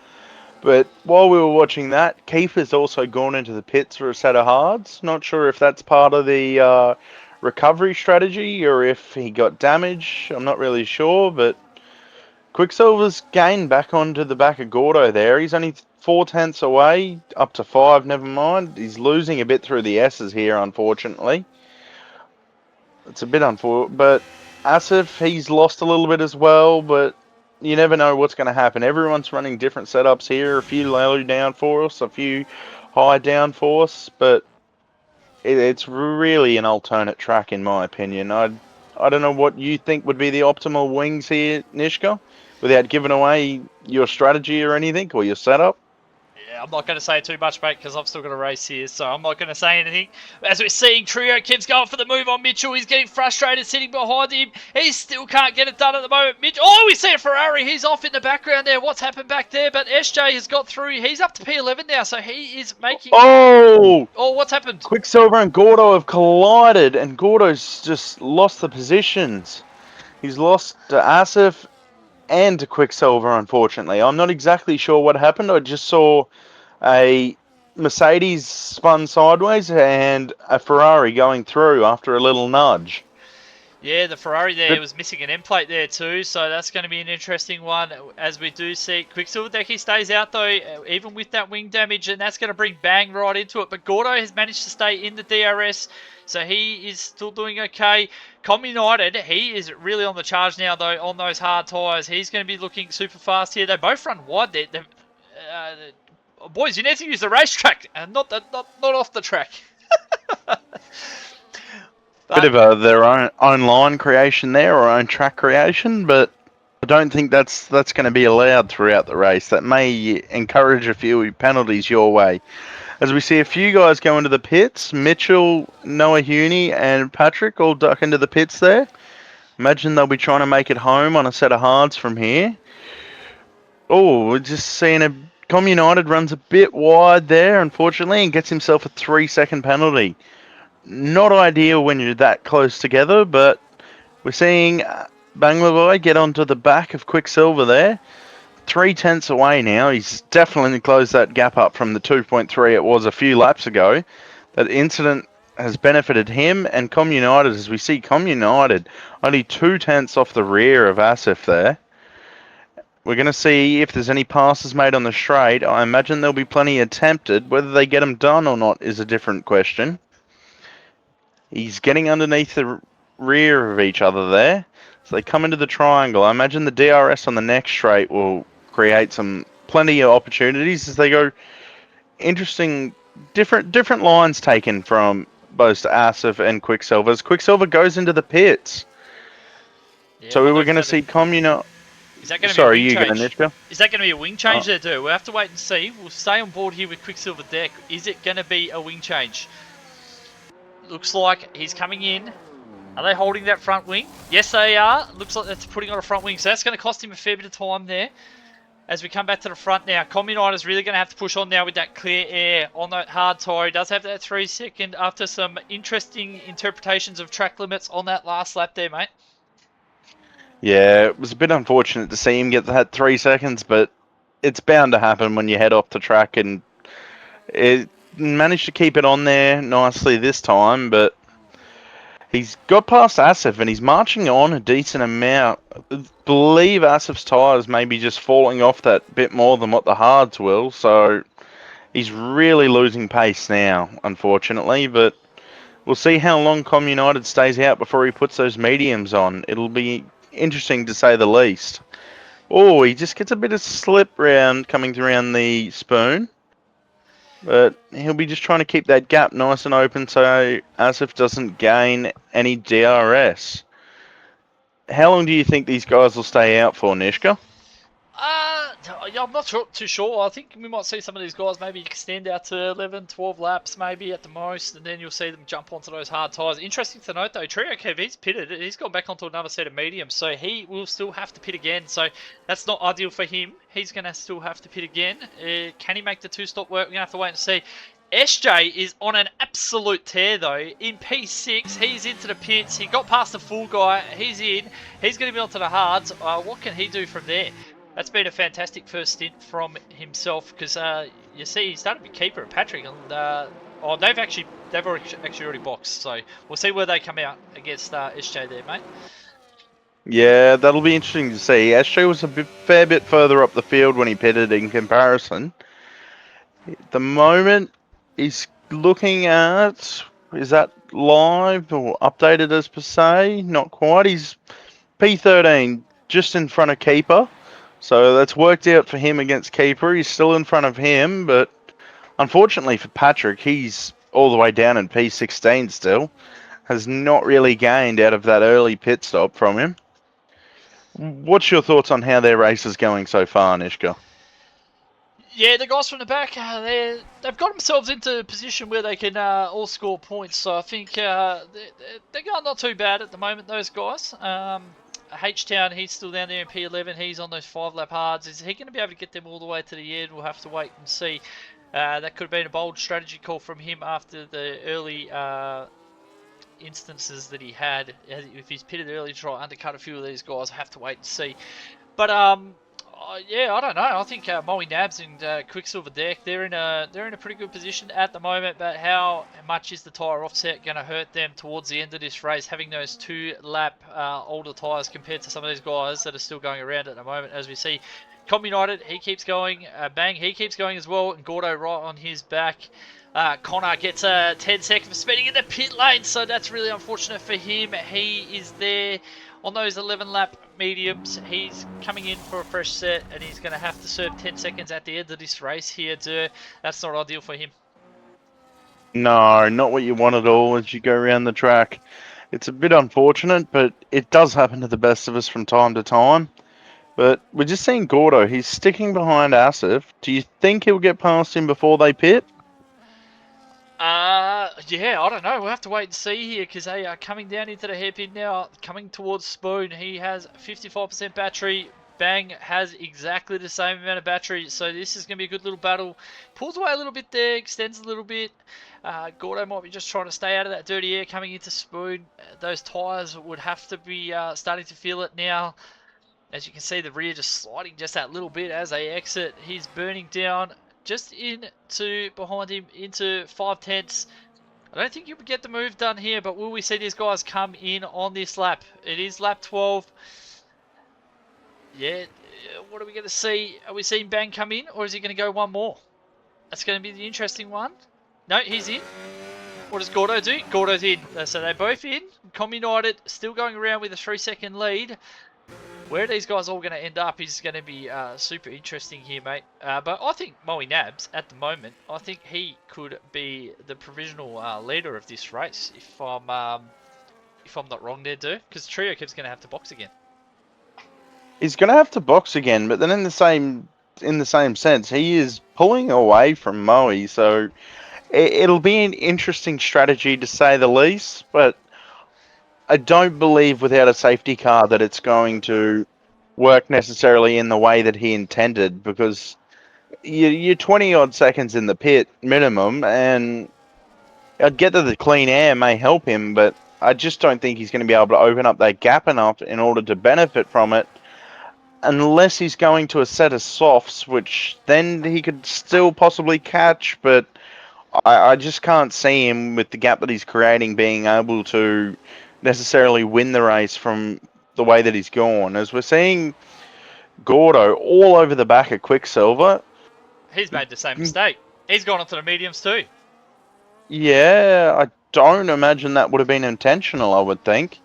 But while we were watching that, Keefer's also gone into the pits for a set of hards. Not sure if that's part of the recovery strategy or if he got damage. I'm not really sure, but Quicksilver's gained back onto the back of Gordo there. He's only 4 tenths away, up to 5, never mind. He's losing a bit through the S's here, unfortunately. It's a bit unfortunate, but Asif, he's lost a little bit as well, but you never know what's going to happen. Everyone's running different setups here. A few low downforce, a few high downforce, but it's really an alternate track in my opinion. I don't know what you think would be the optimal wings here, Nishka, without giving away your strategy or anything, or your setup. Yeah, I'm not going to say too much, mate, because I've still got a race here, so I'm not going to say anything. As we're seeing, Trio Kim's going for the move on Mitchell. He's getting frustrated sitting behind him. He still can't get it done at the moment. Oh, we see a Ferrari. He's off in the background there. What's happened back there? But SJ has got through. He's up to P11 now, so he is making... Oh, what's happened? Quicksilver and Gordo have collided, and Gordo's just lost the positions. He's lost to Asif and to Quicksilver, unfortunately. I'm not exactly sure what happened. I just saw a Mercedes spun sideways and a Ferrari going through after a little nudge. Yeah, the Ferrari there But was missing an end plate there too, so that's going to be an interesting one as we do see. Quicksilver deck, he stays out though, even with that wing damage, and that's going to bring Bang right into it. But Gordo has managed to stay in the DRS, so he is still doing okay. Com United, he is really on the charge now though, on those hard tyres. He's going to be looking super fast here. They both run wide there. Boys, you need to use the racetrack and not off the track. bit of their own line creation there, or own track creation, but I don't think that's going to be allowed throughout the race. That may encourage a few penalties your way. As we see a few guys go into the pits, Mitchell, Noah Huney, and Patrick all duck into the pits there. Imagine they'll be trying to make it home on a set of hards from here. Oh, we're just seeing a Com United runs a bit wide there, unfortunately, and gets himself a 3-second penalty. Not ideal when you're that close together, but we're seeing Bangladesh get onto the back of Quicksilver there. 3/10 away now. He's definitely closed that gap up from the 2.3 it was a few laps ago. That incident has benefited him and Com United, as we see Com United only 2/10 off the rear of Asif there. We're going to see if there's any passes made on the straight. I imagine there'll be plenty attempted. Whether they get them done or not is a different question. He's getting underneath the rear of each other there. So they come into the triangle. I imagine the DRS on the next straight will create plenty of opportunities as they go. Interesting, different lines taken from both Asif and Quicksilver. As Quicksilver goes into the pits. Yeah, So we were going to see Communal. Is that going to be a Sorry, wing you go, change? Nishka. Is that going to be a wing change there, too? We'll have to wait and see. We'll stay on board here with Quicksilver deck. Is it going to be a wing change? Looks like he's coming in. Are they holding that front wing? Yes, they are. Looks like that's putting on a front wing. So that's going to cost him a fair bit of time there. As we come back to the front now, Com United is really going to have to push on now with that clear air on that hard tyre. He does have that 3-second after some interesting interpretations of track limits on that last lap there, mate. Yeah, it was a bit unfortunate to see him get that 3 seconds, but it's bound to happen when you head off the track, and it managed to keep it on there nicely this time, but he's got past Asif and he's marching on a decent amount. I believe Asif's tyres may be just falling off that bit more than what the hards will, so he's really losing pace now, unfortunately, but we'll see how long Com United stays out before he puts those mediums on. It'll be interesting to say the least. Oh, he just gets a bit of slip round coming around the spoon. But he'll be just trying to keep that gap nice and open so Asif doesn't gain any DRS. How long do you think these guys will stay out for, Nishka? Yeah, I'm not too sure. I think we might see some of these guys maybe extend out to 11, 12 laps maybe at the most, and then you'll see them jump onto those hard tyres. Interesting to note though, Trio Kev, he's pitted. He's gone back onto another set of mediums, so he will still have to pit again. So that's not ideal for him. He's going to still have to pit again. Can he make the two-stop work? We're going to have to wait and see. SJ is on an absolute tear though. In P6, he's into the pits. He got past the full guy. He's in. He's going to be onto the hards. What can he do from there? That's been a fantastic first stint from himself because you see he started with keeper at Patrick and they've already boxed, so we'll see where they come out against SJ there, mate. Yeah, that'll be interesting to see. SJ was fair bit further up the field when he pitted in comparison. At the moment, he's looking at, is that live or updated as per se? Not quite. He's P13, just in front of keeper. So that's worked out for him against keeper. He's still in front of him, but unfortunately for Patrick, he's all the way down in P16 still. Has not really gained out of that early pit stop from him. What's your thoughts on how their race is going so far, Nishka? Yeah, the guys from the back, they've got themselves into a position where they can all score points. So I think they're going not too bad at the moment, those guys. H-Town, he's still down there in P11. He's on those 5-lap hards. Is he going to be able to get them all the way to the end? We'll have to wait and see. That could have been a bold strategy call from him after the early instances that he had. If he's pitted early to try to undercut a few of these guys, have to wait and see. But yeah, I don't know. I think Moey Nabs and Quicksilver Deck, they're in a pretty good position at the moment. But how much is the tyre offset going to hurt them towards the end of this race? Having those 2-lap older tyres compared to some of these guys that are still going around at the moment, as we see. Com United, he keeps going. Bang, he keeps going as well. And Gordo right on his back. Connor gets a 10-second for speeding in the pit lane, so that's really unfortunate for him. He is there on those 11-lap mediums. He's coming in for a fresh set, and he's going to have to serve 10 seconds at the end of this race here. That's not ideal for him. No, not what you want at all as you go around the track. It's a bit unfortunate, but it does happen to the best of us from time to time. But we're just seeing Gordo. He's sticking behind Asif. Do you think he'll get past him before they pit? Yeah, I don't know. We'll have to wait and see here because they are coming down into the hairpin now, coming towards Spoon. He has 55% battery. Bang has exactly the same amount of battery, so this is going to be a good little battle. Pulls away a little bit there, extends a little bit. Gordo might be just trying to stay out of that dirty air coming into Spoon. Those tyres would have to be starting to feel it now. As you can see, the rear just sliding just that little bit as they exit. He's burning down just into behind him into 5/10. I don't think you would get the move done here, but will we see these guys come in on this lap? It is lap 12. Yeah, what are we going to see? Are we seeing Bang come in, or is he going to go one more? That's going to be the interesting one. No, he's in. What does Gordo do? Gordo's in. So they're both in. Com United still going around with a 3-second lead. Where these guys all going to end up is going to be super interesting here, mate. But I think Moey Nabs, at the moment, I think he could be the provisional leader of this race. If I'm not wrong there, because Trio Kev's going to have to box again. He's going to have to box again, but then in the same sense, he is pulling away from Moey, so it'll be an interesting strategy to say the least. But I don't believe without a safety car that it's going to work necessarily in the way that he intended, because you're 20 odd seconds in the pit minimum, and I'd get that the clean air may help him, but I just don't think he's going to be able to open up that gap enough in order to benefit from it, unless he's going to a set of softs, which then he could still possibly catch, but I just can't see him with the gap that he's creating being able to necessarily win the race from the way that he's gone. As we're seeing Gordo all over the back of Quicksilver. He's made the same mistake. He's gone onto the mediums too. Yeah, I don't imagine that would have been intentional, I would think.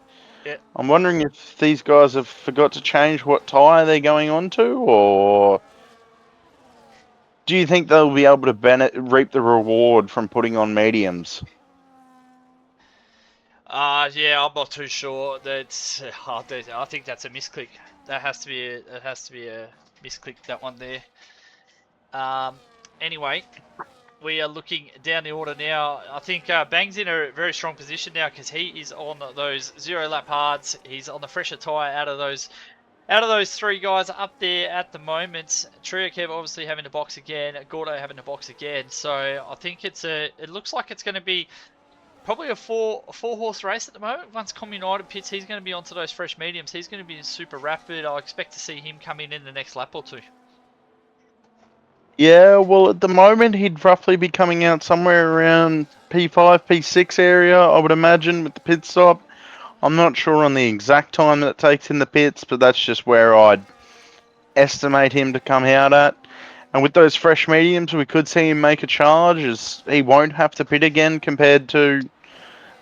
Yeah. I'm wondering if these guys have forgot to change what tyre they're going on to, or do you think they'll be able to reap the reward from putting on mediums? Yeah, I'm not too sure. That's I think that's a misclick. That has to be a misclick. That one there. Anyway, we are looking down the order now. I think Bang's in a very strong position now because he is on those 0-lap hards. He's on the fresher tyre out of those three guys up there at the moment. Trio Kev obviously having to box again. Gordo having to box again. So I think it looks like it's going to be probably a four horse race at the moment. Once Com United pits, he's going to be onto those fresh mediums. He's going to be super rapid. I expect to see him come in the next lap or two. Yeah, well, at the moment, he'd roughly be coming out somewhere around P5, P6 area, I would imagine, with the pit stop. I'm not sure on the exact time that it takes in the pits, but that's just where I'd estimate him to come out at. And with those fresh mediums, we could see him make a charge, as he won't have to pit again compared to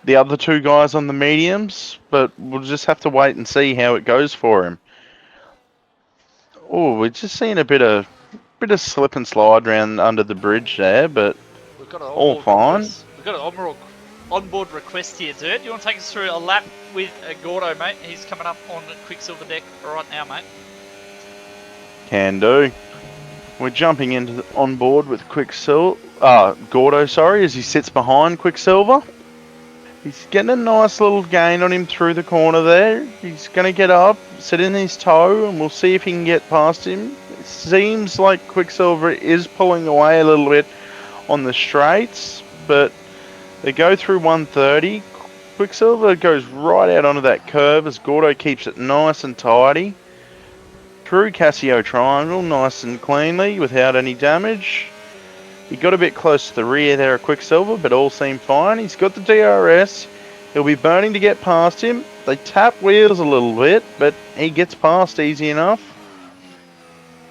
the other two guys on the mediums. But we'll just have to wait and see how it goes for him. Oh, we're just seeing a bit of slip and slide around under the bridge there, but We've got an all fine. We've got an onboard request here, Dirt. You want to take us through a lap with Gordo, mate? He's coming up on Quicksilver deck right now, mate. Can do. We're jumping into on board with Gordo, sorry, as he sits behind Quicksilver. He's getting a nice little gain on him through the corner there. He's going to get up, sit in his toe, and we'll see if he can get past him. It seems like Quicksilver is pulling away a little bit on the straights, but they go through 130. Quicksilver goes right out onto that curve as Gordo keeps it nice and tidy. Through Casio Triangle, nice and cleanly, without any damage. He got a bit close to the rear there of Quicksilver, but all seemed fine. He's got the DRS. He'll be burning to get past him. They tap wheels a little bit, but he gets past easy enough.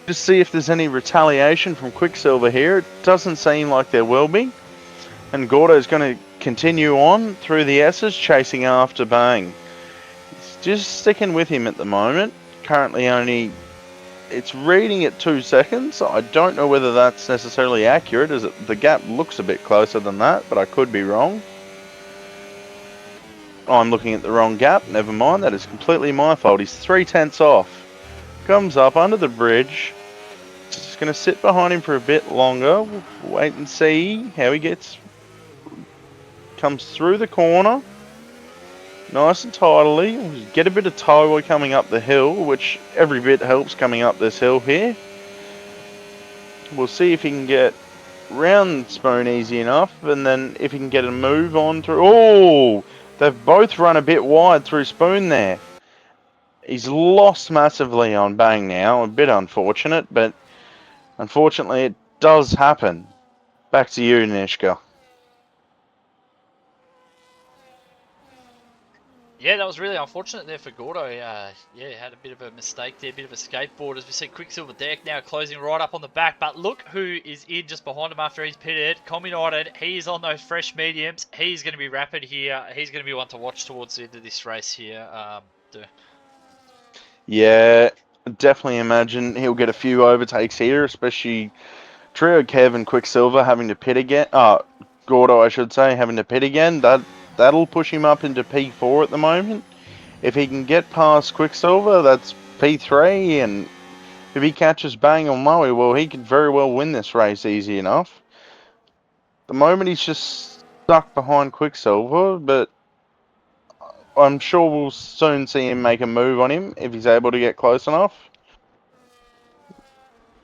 Just see if there's any retaliation from Quicksilver here. It doesn't seem like there will be. And Gordo's going to continue on through the S's, chasing after Bang. He's just sticking with him at the moment. Currently only... It's reading at 2 seconds. I don't know whether that's necessarily accurate, as the gap looks a bit closer than that, but I could be wrong. I'm looking at the wrong gap. Never mind, that is completely my fault. He's 3/10 off. Comes up under the bridge. Just going to sit behind him for a bit longer. We'll wait and see how he gets. Comes through the corner. Nice and tidily. We get a bit of tow coming up the hill, which every bit helps coming up this hill here. We'll see if he can get round Spoon easy enough, and then if he can get a move on through... Oh! They've both run a bit wide through Spoon there. He's lost massively on Bang now. A bit unfortunate, but unfortunately it does happen. Back to you, Nishka. Yeah, that was really unfortunate there for Gordo. Yeah, had a bit of a mistake there, a bit of a skateboard. As we see Quicksilver Deck now closing right up on the back. But look who is in just behind him after he's pitted. Com United, he is on those fresh mediums. He's going to be rapid here. He's going to be one to watch towards the end of this race here. Yeah, definitely imagine he'll get a few overtakes here, especially Trio, Kev and Quicksilver having to pit again. Gordo, I should say, having to pit again. That'll push him up into P4 at the moment. If he can get past Quicksilver, that's P3, and if he catches Bang or Moey, well, he could very well win this race easy enough. The moment he's just stuck behind Quicksilver, but I'm sure we'll soon see him make a move on him if he's able to get close enough.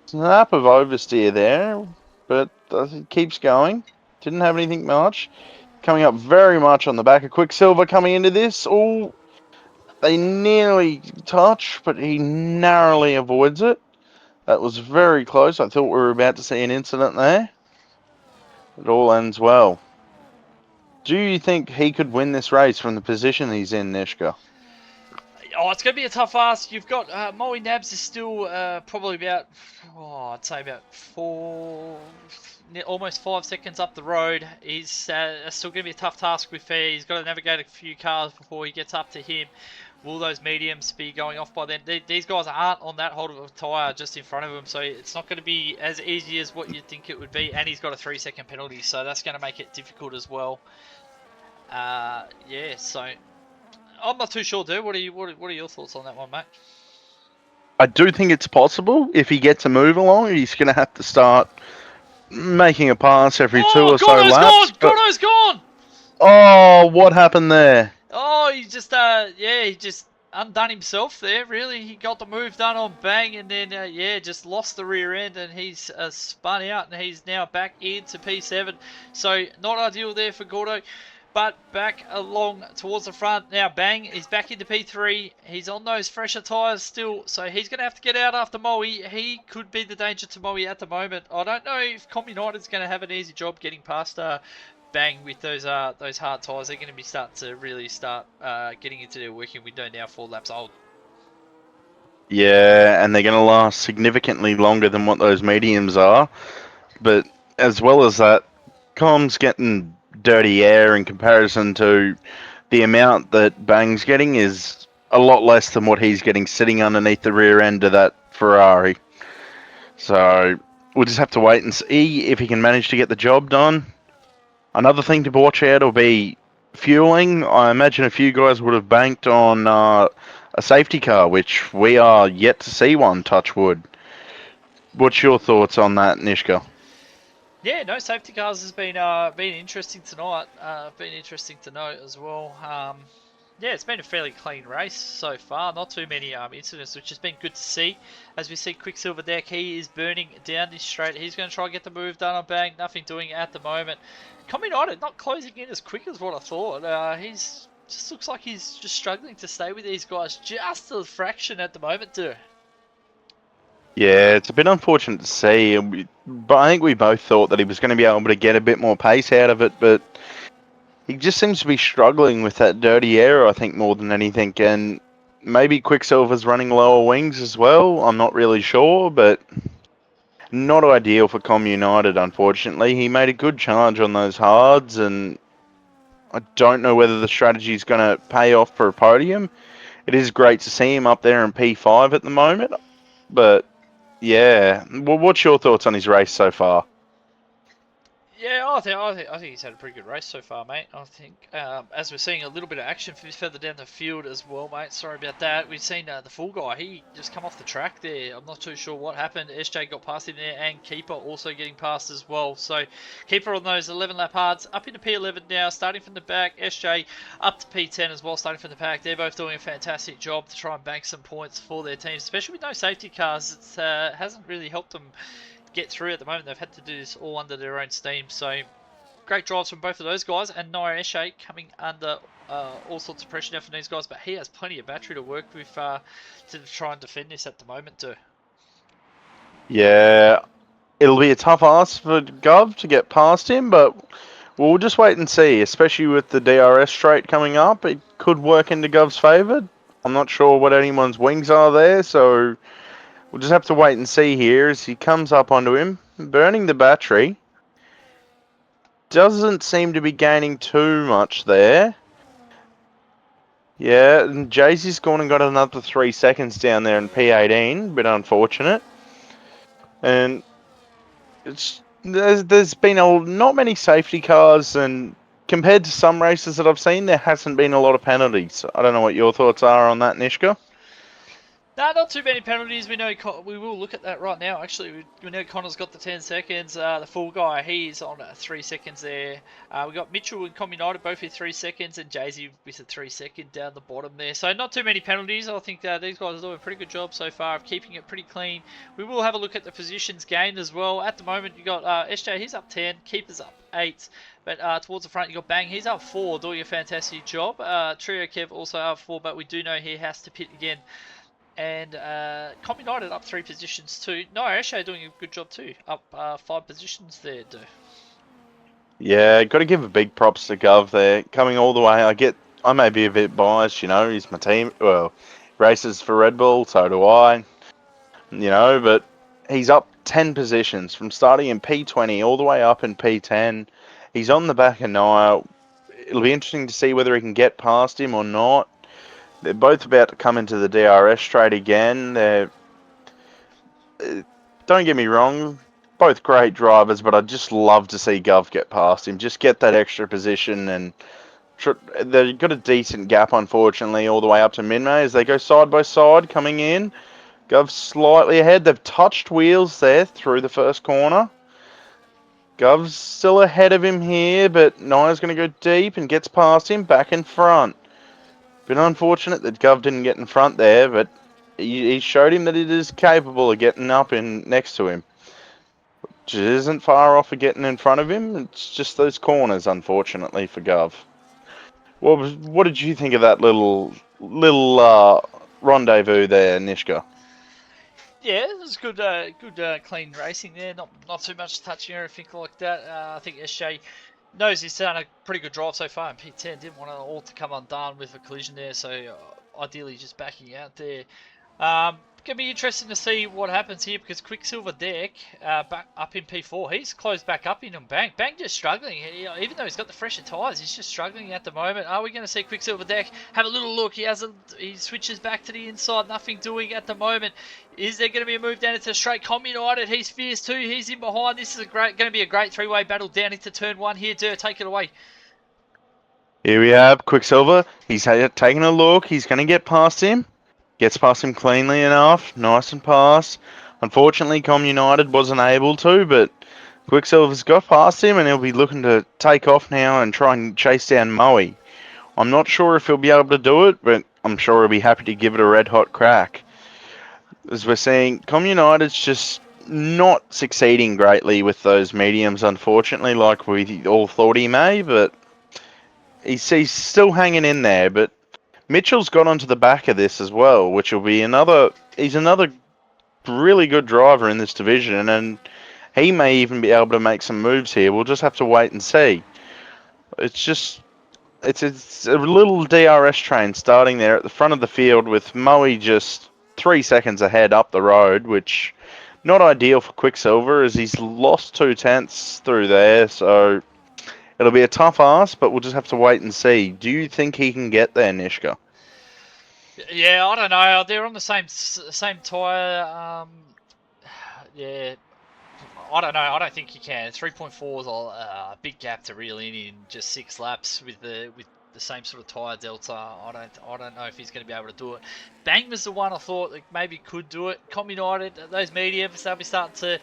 Snap of oversteer there, but it keeps going. Didn't have anything much. Coming up very much on the back of Quicksilver coming into this. Oh, they nearly touch, but he narrowly avoids it. That was very close. I thought we were about to see an incident there. It all ends well. Do you think he could win this race from the position he's in, Nishka? Oh, it's going to be a tough ask. You've got Moey Nabs is still probably about, I'd say about almost 5 seconds up the road. He's still going to be a tough task with Fair. He's got to navigate a few cars before he gets up to him. Will those mediums be going off by then? These guys aren't on that hold of a tyre just in front of him, so it's not going to be as easy as what you'd think it would be. And he's got a 3-second penalty, so that's going to make it difficult as well. Yeah, so I'm not too sure, dude. What are your thoughts on that one, mate? I do think it's possible. If he gets a move along, he's going to have to start making a pass every 2 or so laps. Gordo's gone! Oh, what happened there? Oh, he just undone himself there, really. He got the move done on Bang and then, just lost the rear end and he's spun out and he's now back into P7. So, not ideal there for Gordo, but back along towards the front. Now, Bang is back into P3. He's on those fresher tyres still, so he's going to have to get out after Moey. He could be the danger to Moey at the moment. I don't know if Com United's going to have an easy job getting past Bang with those hard tyres. They're going to be getting into their working window now, 4 laps old. Yeah, and they're going to last significantly longer than what those mediums are. But as well as that, Com's getting dirty air in comparison to the amount that Bang's getting is a lot less than what he's getting sitting underneath the rear end of that Ferrari. So we'll just have to wait and see if he can manage to get the job done. Another thing to watch out will be fueling. I imagine a few guys would have banked on a safety car, which we are yet to see one, touch wood. What's your thoughts on that, Nishka? Yeah, no safety cars has been interesting tonight. Been interesting to note as well. Yeah, it's been a fairly clean race so far. Not too many incidents, which has been good to see. As we see Quicksilver Deck, he is burning down this straight. He's going to try and get the move done on Bang. Nothing doing at the moment. Com United not closing in as quick as what I thought. He's just looks like he's just struggling to stay with these guys just a fraction at the moment, too. Yeah, it's a bit unfortunate to see, but I think we both thought that he was going to be able to get a bit more pace out of it, but he just seems to be struggling with that dirty air, I think, more than anything, and maybe Quicksilver's running lower wings as well. I'm not really sure, but not ideal for Com United, unfortunately. He made a good charge on those hards, and I don't know whether the strategy is going to pay off for a podium. It is great to see him up there in P5 at the moment, but yeah. Well, what's your thoughts on his race so far? Yeah, I think he's had a pretty good race so far, mate. I think as we're seeing a little bit of action further down the field as well, mate. Sorry about that. We've seen the full guy. He just come off the track there. I'm not too sure what happened. SJ got past him there, and Keeper also getting past as well. So Keeper on those 11 lap hards up into P11 now, starting from the back. SJ up to P10 as well, starting from the back. They're both doing a fantastic job to try and bank some points for their teams, especially with no safety cars. It hasn't really helped them get through at the moment. They've had to do this all under their own steam. So great drives from both of those guys, and Nair Eshe coming under all sorts of pressure now from these guys, but he has plenty of battery to work with to try and defend this at the moment too. Yeah, it'll be a tough ask for Gov to get past him, but we'll just wait and see, especially with the DRS straight coming up. It could work into Gov's favour. I'm not sure what anyone's wings are there, so we'll just have to wait and see here as he comes up onto him, burning the battery. Doesn't seem to be gaining too much there. Yeah, and Jay-Z's gone and got another 3 seconds down there in P18. Bit unfortunate. And there's been not many safety cars, and compared to some races that I've seen, there hasn't been a lot of penalties. I don't know what your thoughts are on that, Nishka. No, not too many penalties. We know we will look at that right now. Actually, we know Connor's got the 10 seconds. The full guy, he's on 3 seconds there. We got Mitchell and Com United both with 3 seconds, and Jay-Z with a 3 second down the bottom there. So not too many penalties. I think these guys are doing a pretty good job so far of keeping it pretty clean. We will have a look at the positions gained as well. At the moment, you got SJ, he's up 10, Keeper's up 8. But towards the front, you got Bang. He's up 4, doing a fantastic job. Trio Kev also up 4, but we do know he has to pit again. And Com United up 3 positions too. No, Eshe doing a good job too. Up 5 positions there, dude. Yeah, got to give a big props to Gov there. Coming all the way, I may be a bit biased, he's my team. Well, races for Red Bull, so do I. But he's up 10 positions from starting in P20 all the way up in P10. He's on the back of Niall. It'll be interesting to see whether he can get past him or not. They're both about to come into the DRS straight again. Don't get me wrong, both great drivers, but I'd just love to see Gov get past him. Just get that extra position, and they've got a decent gap, unfortunately, all the way up to Minmay as they go side by side coming in. Gov's slightly ahead. They've touched wheels there through the first corner. Gov's still ahead of him here, but Naya's going to go deep and gets past him back in front. Been unfortunate that Gov didn't get in front there, but he showed him that it is capable of getting up in next to him. Which isn't far off of getting in front of him. It's just those corners, unfortunately, for Gov. What did you think of that little rendezvous there, Nishka? Yeah, it was good, clean racing there. Not too much touching or anything like that. I think SJ knows he's done a pretty good drive so far in P10. Didn't want it all to come undone with a collision there, so ideally just backing out there. Gonna be interesting to see what happens here because Quicksilver Deck back up in P4. He's closed back up in him. Bang just struggling. Even though he's got the fresher tyres, he's just struggling at the moment. Are we going to see Quicksilver Deck have a little look? He switches back to the inside. Nothing doing at the moment. Is there going to be a move down into straight? Com United, he's fierce too. He's in behind. This is going to be a great 3-way battle down into turn 1 here. Dur, take it away. Here we have Quicksilver. He's taking a look. He's going to get past him. Gets past him cleanly enough. Nice and pass. Unfortunately, Com United wasn't able to, but Quicksilver's got past him and he'll be looking to take off now and try and chase down Moey. I'm not sure if he'll be able to do it, but I'm sure he'll be happy to give it a red-hot crack. As we're seeing, Com United's just not succeeding greatly with those mediums, unfortunately, like we all thought he may, but he's still hanging in there, but Mitchell's got onto the back of this as well, which will be another. He's another really good driver in this division, and he may even be able to make some moves here. We'll just have to wait and see. It's just it's a little DRS train starting there at the front of the field with Moey just 3 seconds ahead up the road, which not ideal for Quicksilver as he's lost 2/10 through there. So it'll be a tough ask, but we'll just have to wait and see. Do you think he can get there, Nishka? Yeah, I don't know. They're on the same tyre. Yeah, I don't know. I don't think he can. 3.4 is a big gap to reel in just 6 laps with the same sort of tyre delta. I don't know if he's going to be able to do it. Bang was the one I thought that maybe could do it. Com United, those mediums, they'll be starting to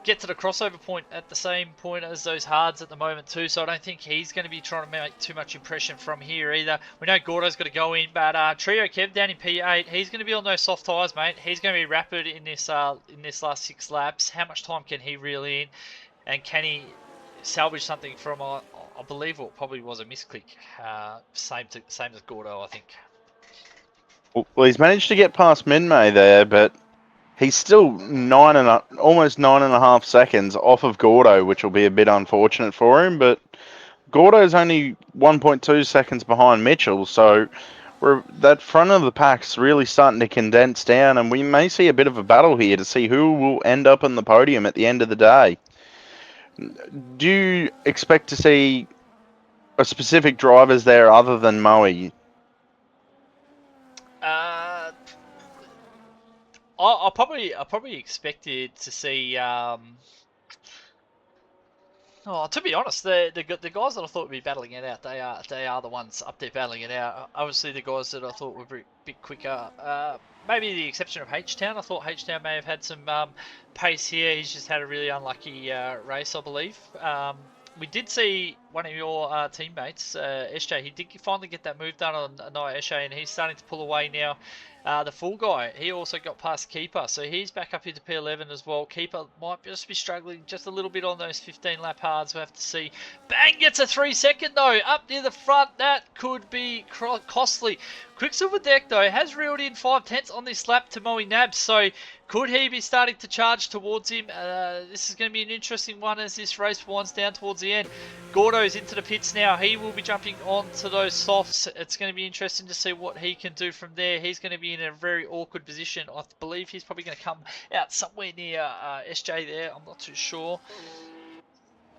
get to the crossover point at the same point as those hards at the moment too, so I don't think he's going to be trying to make too much impression from here either. We know Gordo's got to go in, but Trio Kev down in P8, he's going to be on those soft tyres, mate. He's going to be rapid in this last 6 laps. How much time can he reel in, and can he salvage something from I believe what probably was a misclick, same as Gordo, I think. Well, he's managed to get past Minmay there, but he's still almost 9.5 seconds off of Gordo, which will be a bit unfortunate for him. But Gordo's only 1.2 seconds behind Mitchell, so that front of the pack's really starting to condense down, and we may see a bit of a battle here to see who will end up on the podium at the end of the day. Do you expect to see a specific drivers there other than Moey? I probably expected to see. To be honest, the guys that I thought would be battling it out, they are the ones up there battling it out. Obviously, the guys that I thought were a bit quicker. Maybe the exception of H-Town. I thought H-Town may have had some pace here. He's just had a really unlucky race, I believe. We did see one of your teammates, SJ. He did finally get that move done on Anaya Eshe, and he's starting to pull away now. The full guy, he also got past Keeper, so he's back up into P11 as well. Keeper might just be struggling just a little bit on those 15 lap hards. We'll have to see. Bang gets a 3 second though, up near the front. That could be costly. Quicksilver Deck though has reeled in 5/10 on this lap to Moey Nabs, so could he be starting to charge towards him? This is going to be an interesting one as this race winds down towards the end. Gordo's into the pits now. He will be jumping onto those softs. It's going to be interesting to see what he can do from there. He's going to be in a very awkward position. I believe he's probably going to come out somewhere near SJ there. I'm not too sure.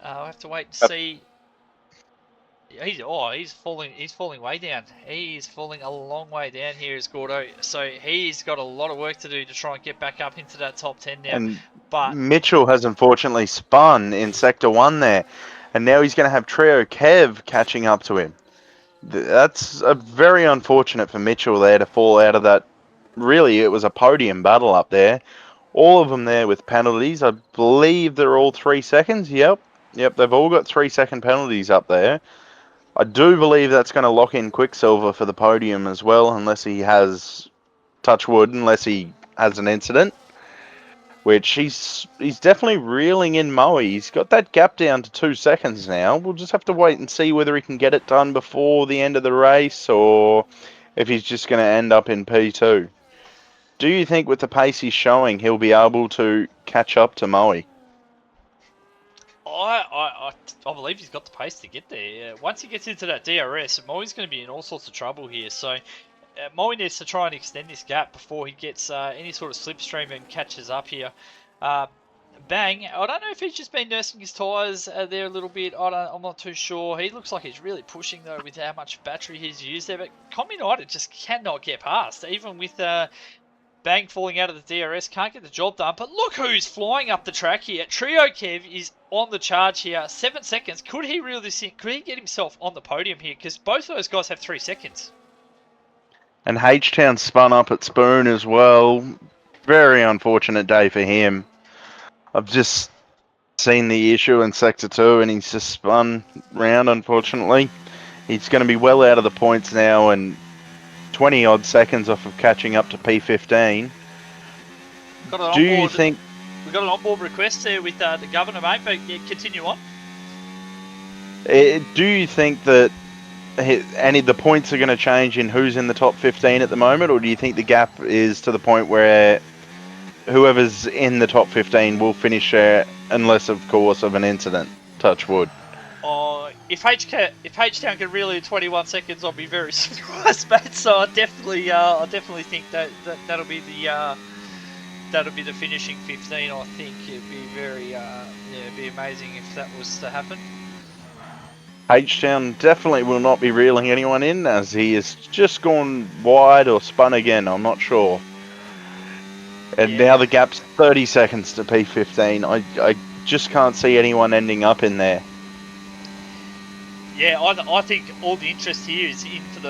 I'll have to wait and see. He's falling way down. He's falling a long way down here is Gordo. So he's got a lot of work to do to try and get back up into that top 10 now. And but Mitchell has unfortunately spun in Sector 1 there. And now he's going to have Trio Kev catching up to him. That's very unfortunate for Mitchell there to fall out of that. Really, it was a podium battle up there. All of them there with penalties. I believe they're all 3 seconds. Yep, they've all got 3 second penalties up there. I do believe that's going to lock in Quicksilver for the podium as well, unless he has, touch wood, unless he has an incident. Which he's definitely reeling in Moey. He's got that gap down to 2 seconds now. We'll just have to wait and see whether he can get it done before the end of the race or if he's just going to end up in P2. Do you think with the pace he's showing, he'll be able to catch up to Moey? I believe he's got the pace to get there. Once he gets into that DRS, Moey's going to be in all sorts of trouble here. So Moey needs to try and extend this gap before he gets any sort of slipstream and catches up here. Bang. I don't know if he's just been nursing his tyres there a little bit. I'm not too sure. He looks like he's really pushing though with how much battery he's used there. But Com United just cannot get past, even with Bang falling out of the DRS, can't get the job done. But look who's flying up the track here. Trio Kev is on the charge here. 7 seconds. Could he reel this in? Could he get himself on the podium here? Because both of those guys have 3 seconds. And H-Town spun up at Spoon as well. Very unfortunate day for him. I've just seen the issue in Sector 2 and he's just spun round, unfortunately. He's going to be well out of the points now and 20 odd seconds off of catching up to P15. Do you think... We've got an onboard request there with the governor, mate, but yeah, continue on. Do you think that the points are going to change in who's in the top 15 at the moment, or do you think the gap is to the point where whoever's in the top 15 will finish there, unless, of course, of an incident? Touch wood. If H-Town can reel in 21 seconds, I'll be very surprised, mate. So I definitely think that'll be the finishing 15. I think it'd be it'd be amazing if that was to happen. H-Town definitely will not be reeling anyone in, as he has just gone wide or spun again, I'm not sure. And now the gap's 30 seconds to P15. I just can't see anyone ending up in there. Yeah, I think all the interest here is in for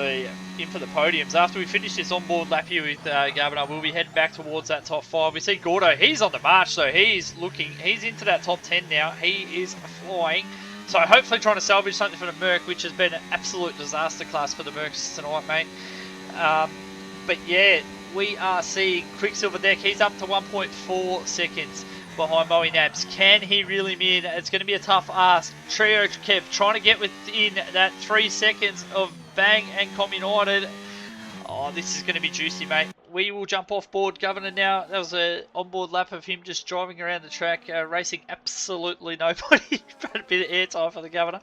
the podiums. After we finish this onboard lap here with Governor, we'll be heading back towards that top 5. We see Gordo, he's on the march, so he's into that top 10 now. He is flying. So hopefully trying to salvage something for the Merc, which has been an absolute disaster class for the Mercs tonight, mate. But yeah, we are seeing Quicksilver Deck. He's up to 1.4 seconds behind Moey Nabs. Can he reel him in? It's going to be a tough ask. Trio Kev trying to get within that 3 seconds of Bang and Com United. Oh, this is going to be juicy, mate. We will jump off board Governor now. That was an onboard lap of him just driving around the track, racing absolutely nobody. But a bit of airtime for the Governor.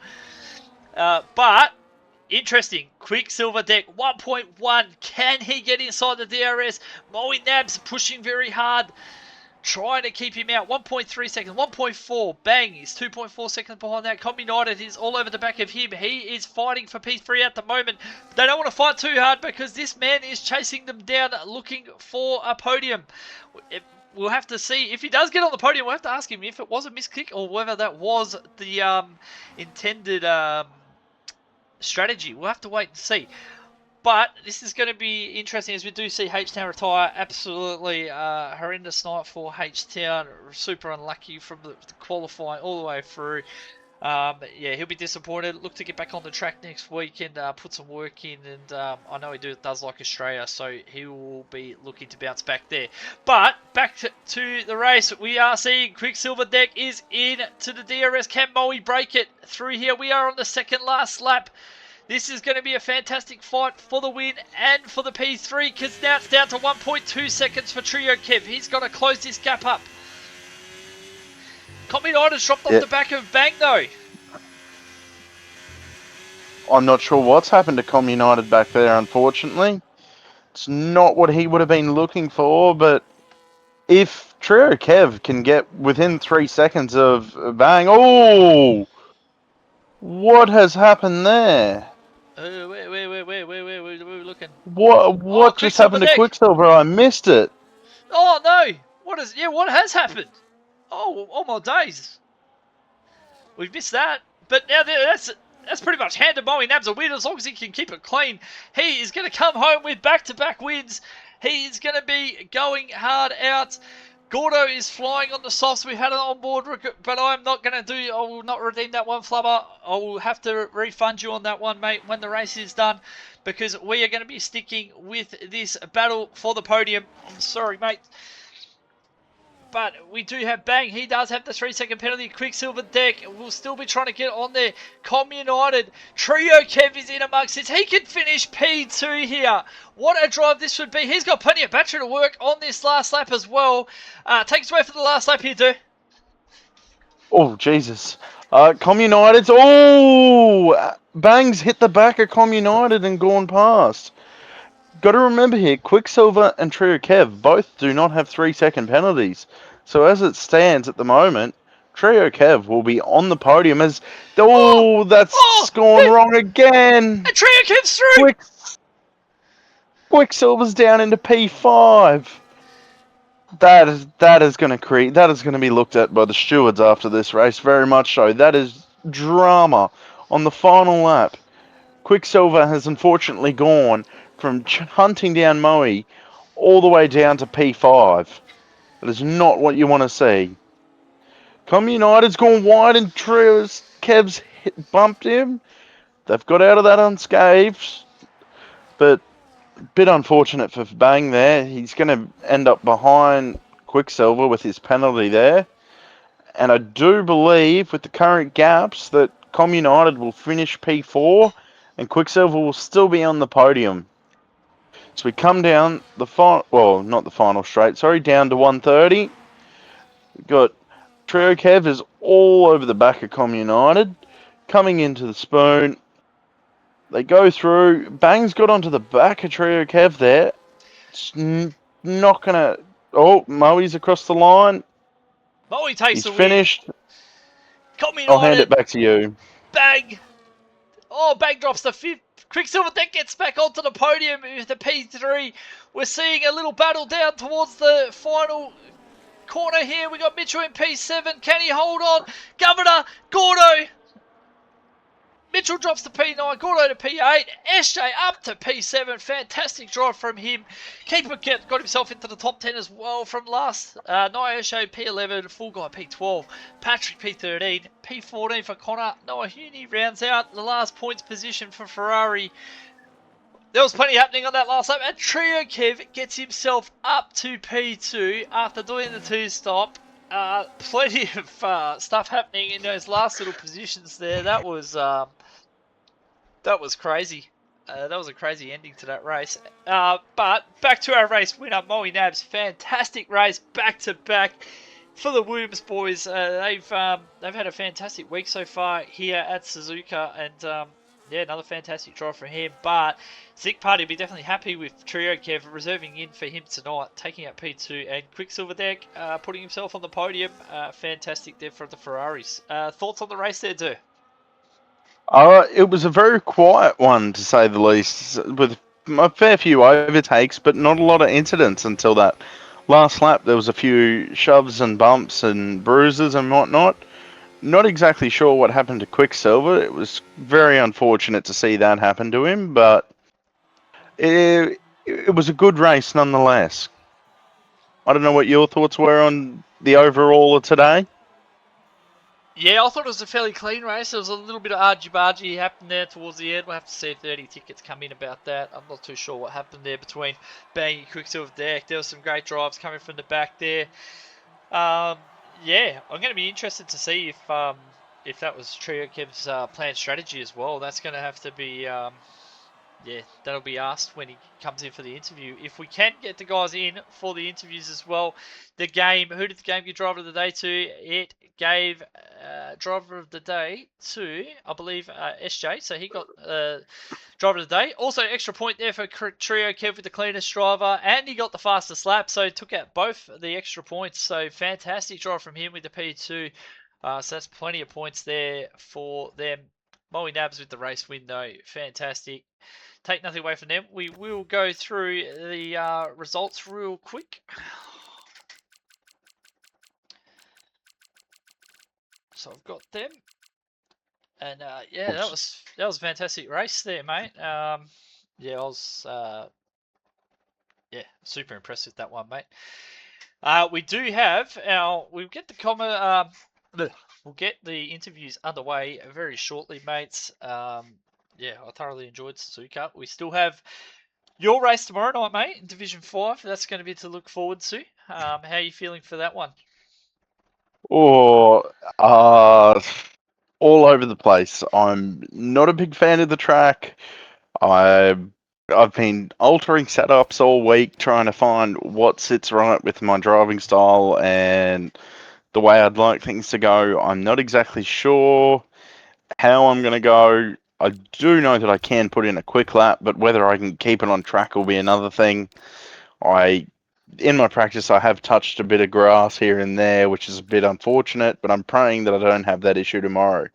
But interesting. Quicksilver Deck 1.1. Can he get inside the DRS? Moey Nabs pushing very hard, trying to keep him out. 1.3 seconds, 1.4. Bang, he's 2.4 seconds behind that. Com United is all over the back of him. He is fighting for P3 at the moment. They don't want to fight too hard because this man is chasing them down, looking for a podium. We'll have to see. If he does get on the podium, we'll have to ask him if it was a miskick or whether that was the intended strategy. We'll have to wait and see. But this is going to be interesting as we do see H-Town retire. Absolutely horrendous night for H-Town. Super unlucky from the qualifying all the way through. Yeah, he'll be disappointed. Look to get back on the track next week and put some work in. And I know he does like Australia, so he will be looking to bounce back there. But back to the race. We are seeing Quicksilver Deck is in to the DRS. Can Moey break it through here? We are on the second last lap. This is going to be a fantastic fight for the win and for the P3, because now it's down to 1.2 seconds for Trio Kev. He's got to close this gap up. Com United's dropped off the back of Bang, though. I'm not sure what's happened to Com United back there, unfortunately. It's not what he would have been looking for, but if Trio Kev can get within 3 seconds of Bang... Oh! What has happened there? Where we looking? What just happened to Quicksilver? I missed it. Oh no! What has happened? Oh my days! We've missed that. But now that's pretty much handed Moey Nabs a win. As long as he can keep it clean, he is going to come home with back-to-back wins. He is going to be going hard out. Gordo is flying on the softs. We had it on board, but I will not redeem that one, Flubber. I will have to refund you on that one, mate, when the race is done, because we are going to be sticking with this battle for the podium. I'm sorry, mate. But we do have Bang. He does have the 3-second penalty. Quicksilver Deck will still be trying to get on there. Com United. Trio Kev is in amongst this. He can finish P2 here. What a drive this would be. He's got plenty of battery to work on this last lap as well. Take us away for the last lap here, dude. Oh, Jesus. Com United's... Oh! Bang's hit the back of Com United and gone past. Got to remember here, Quicksilver and Trio Kev both do not have 3-second penalties. So as it stands at the moment, Trio Kev will be on the podium as... that's gone wrong again. And Trio Kev's through. Quicksilver's down into P5. That is going to be looked at by the stewards after this race, very much so. That is drama on the final lap. Quicksilver has unfortunately gone from hunting down Moey all the way down to P5. That is not what you want to see. Com United's gone wide and Kev's bumped him. They've got out of that unscathed, but a bit unfortunate for Bang there. He's going to end up behind Quicksilver with his penalty there. And I do believe with the current gaps that Com United will finish P4 and Quicksilver will still be on the podium. So we come down the final, well, not the final straight, sorry, down to 130. We've got Trio Kev is all over the back of Com United, coming into the spoon. They go through. Bang's got onto the back of Trio Kev there. It's not gonna. Oh, Moey's across the line. Moey takes He's the win. finished. Com I'll hand it United, back to you. Bang! Oh, Bang drops the fifth. Quicksilver then gets back onto the podium with the P3. We're seeing a little battle down towards the final corner here. We got Mitchell in P7. Can he hold on? Governor, Gordo. Mitchell drops to P9, Gordo to P8, SJ up to P7. Fantastic drive from him. Keeper got himself into the top 10 as well from last. Noah Esho P11, Full Guy P12, Patrick P13, P14 for Connor. Noah Huni rounds out the last points position for Ferrari. There was plenty happening on that last lap, and Trio Kev gets himself up to P2 after doing the two-stop. Plenty of stuff happening in those last little positions there. That was crazy. That was a crazy ending to that race. But back to our race winner, Moey Nabs. Fantastic race, back to back for the Williams boys. They've had a fantastic week so far here at Suzuka, and yeah, another fantastic drive for him. But Zick Party will be definitely happy with Trio Kev reserving in for him tonight, taking out P2, and Quicksilver Deck putting himself on the podium. Fantastic there for the Ferraris. Thoughts on the race there, too? It was a very quiet one, to say the least, with a fair few overtakes, but not a lot of incidents until that last lap. There was a few shoves and bumps and bruises and whatnot. Not exactly sure what happened to Quicksilver. It was very unfortunate to see that happen to him, but it was a good race nonetheless. I don't know what your thoughts were on the overall of today. Yeah, I thought it was a fairly clean race. There was a little bit of argy-bargy happened there towards the end. We'll have to see if 30 tickets come in about that. I'm not too sure what happened there between Bang and Quicksilver Deck. There was some great drives coming from the back there. Yeah, I'm going to be interested to see if that was Trio Kev's planned strategy as well. That's going to have to be yeah, that'll be asked when he comes in for the interview. If we can get the guys in for the interviews as well, the game, who did the game give driver of the day to? It gave driver of the day to, I believe, SJ. So he got driver of the day. Also, extra point there for Trio Kev with the cleanest driver, and he got the fastest lap. So took out both the extra points. So fantastic drive from him with the P2. So that's plenty of points there for them. Moey Nabs with the race win though, fantastic. Take nothing away from them. We will go through the results real quick. So I've got them, and yeah, that was a fantastic race there, mate. Yeah, I was yeah, super impressed with that one, mate. We do have we'll get the we'll get the interviews underway very shortly, mates. Yeah, I thoroughly enjoyed Suzuka. We still have your race tomorrow night, mate, in Division 5. That's going to be to look forward to. How are you feeling for that one? Or all over the place. I'm not a big fan of the track. I've been altering setups all week, trying to find what sits right with my driving style and the way I'd like things to go. I'm not exactly sure how I'm going to go. I do know that I can put in a quick lap, but whether I can keep it on track will be another thing. In my practice, I have touched a bit of grass here and there, which is a bit unfortunate, but I'm praying that I don't have that issue tomorrow.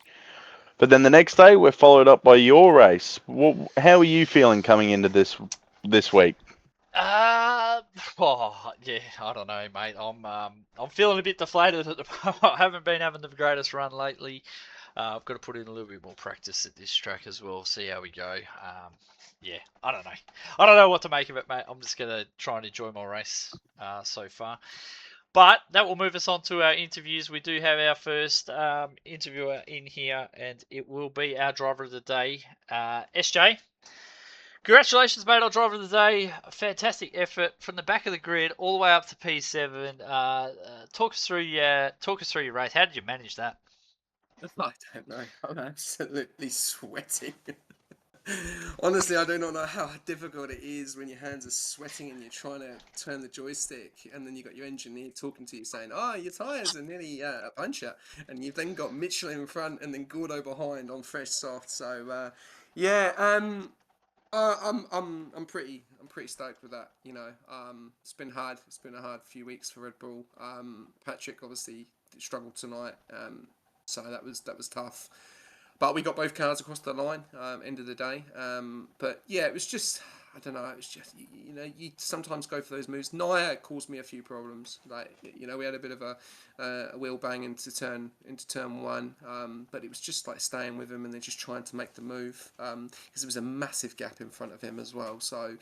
But then the next day, we're followed up by your race. How are you feeling coming into this week? Oh, yeah, I don't know, mate. I'm feeling a bit deflated at the moment. I haven't been having the greatest run lately. I've got to put in a little bit more practice at this track as well. See how we go. Yeah, I don't know. I don't know what to make of it, mate. I'm just gonna try and enjoy my race so far. But that will move us on to our interviews. We do have our first interviewer in here, and it will be our driver of the day, SJ. Congratulations, mate, on driver of the day. A fantastic effort from the back of the grid all the way up to P7. Talk us through your race. How did you manage that? I don't know. I'm absolutely sweating. Honestly, I do not know how difficult it is when your hands are sweating and you're trying to turn the joystick, and then you got your engineer talking to you saying, "Oh, your tires are nearly a puncture," and you've then got Mitchell in front and then Gordo behind on fresh soft. So, yeah, I'm pretty stoked with that. It's been hard. It's been a hard few weeks for Red Bull. Patrick obviously struggled tonight. So that was tough. But we got both cars across the line. End of the day. But yeah, it was just. I don't know. It was just you sometimes go for those moves. Naya caused me a few problems. Like we had a bit of a wheel bang into turn one. But it was just like staying with him and then just trying to make the move. Because there was a massive gap in front of him as well. So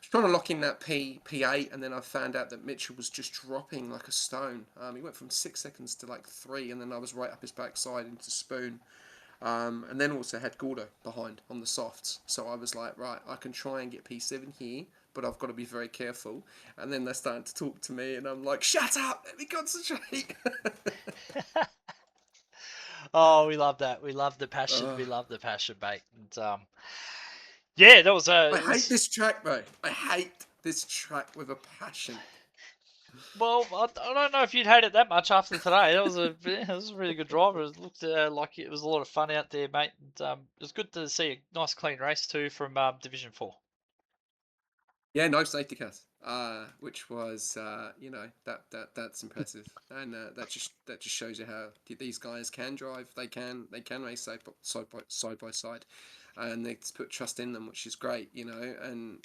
trying to lock in that P8, and then I found out that Mitchell was just dropping like a stone. He went from 6 seconds to like 3, and then I was right up his backside into spoon. And then also had Gordo behind on the softs. So I was like, right, I can try and get P7 here, but I've got to be very careful. And then they're starting to talk to me, and I'm like, shut up, let me concentrate. Oh, we love that. We love the passion. Oh, We love the passion, mate. And yeah, that was I hate this track, bro. I hate this track with a passion. well, I don't know if you'd hate it that much after today. That was a really good driver. It looked like it was a lot of fun out there, mate. And, it was good to see a nice clean race too from Division 4. Yeah, no safety cars, which was that's impressive, and that just shows you how these guys can drive. They can race side by side, and they put trust in them, which is great, and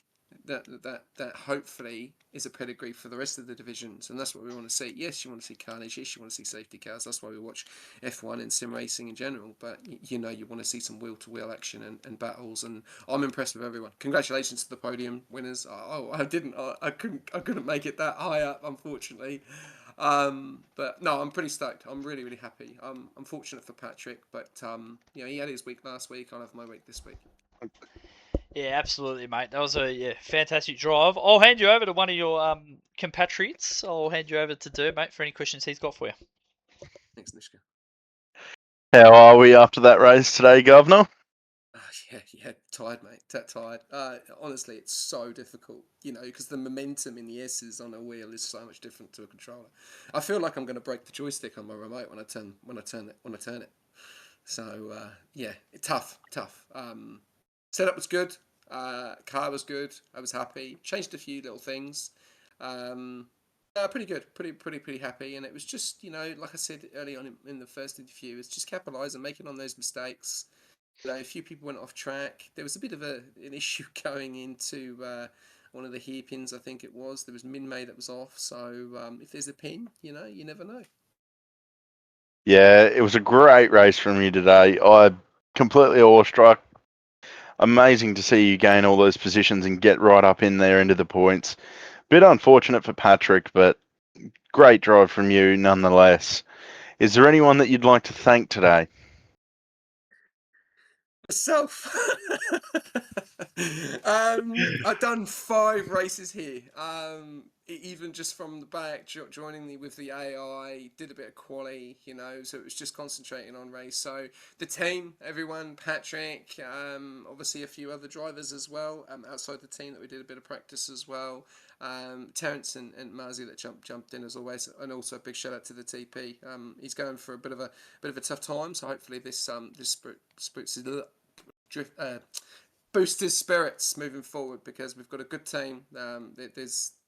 that hopefully is a pedigree for the rest of the divisions, and that's what we want to see. Yes, you want to see carnage. Yes, you want to see safety cars. That's why we watch F1 and sim racing in general. But you want to see some wheel to wheel action and battles. And I'm impressed with everyone. Congratulations to the podium winners. I couldn't make it that high up, unfortunately. But no, I'm pretty stoked. I'm really, really happy. I'm fortunate for Patrick, but he had his week last week. I'll have my week this week. Yeah, absolutely, mate. That was a fantastic drive. I'll hand you over to one of your compatriots. I'll hand you over to Dirk, mate, for any questions he's got for you. Thanks, Nishka. How are we after that race today, Governor? Yeah, tired, mate. Tired. Honestly, it's so difficult, because the momentum in the S's on a wheel is so much different to a controller. I feel like I'm going to break the joystick on my remote when I turn it. So yeah, tough. Setup was good. Car was good. I was happy. Changed a few little things. Pretty good. Pretty happy. And it was just, like I said early on in the first interview, it's just capitalising, making on those mistakes. A few people went off track. There was a bit of an issue going into one of the hairpins, I think it was. There was Minmay that was off. So if there's a pin, you never know. Yeah, it was a great race from you today. I completely awestruck. Amazing to see you gain all those positions and get right up in there into the points. Bit unfortunate for Patrick, but great drive from you nonetheless. Is there anyone that you'd like to thank today? Myself. I've done 5 races here. Even just from the back, joining me with the AI, did a bit of quali, so it was just concentrating on race. So the team, everyone, Patrick, obviously a few other drivers as well, outside the team that we did a bit of practice as well. Terence and Marzi that jumped in as always, and also a big shout out to the TP. He's going for a bit of a tough time, so hopefully this boost his spirits moving forward, because we've got a good team.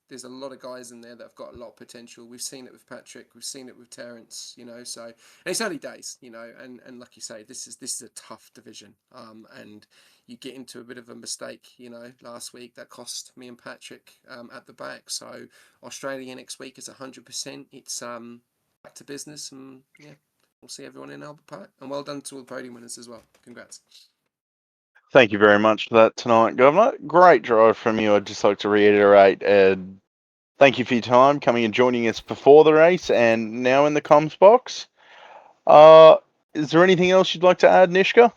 There's a lot of guys in there that have got a lot of potential. We've seen it with Patrick, we've seen it with Terence, so and it's early days, and like you say, this is a tough division. And you get into a bit of a mistake, last week that cost me and Patrick at the back. So Australia next week is 100%. It's back to business, and yeah, we'll see everyone in Albert Park. And well done to all the podium winners as well. Congrats. Thank you very much for that tonight, Governor. Great drive from you. I'd just like to reiterate, thank you for your time coming and joining us before the race and now in the comms box. Is there anything else you'd like to add, Nishka?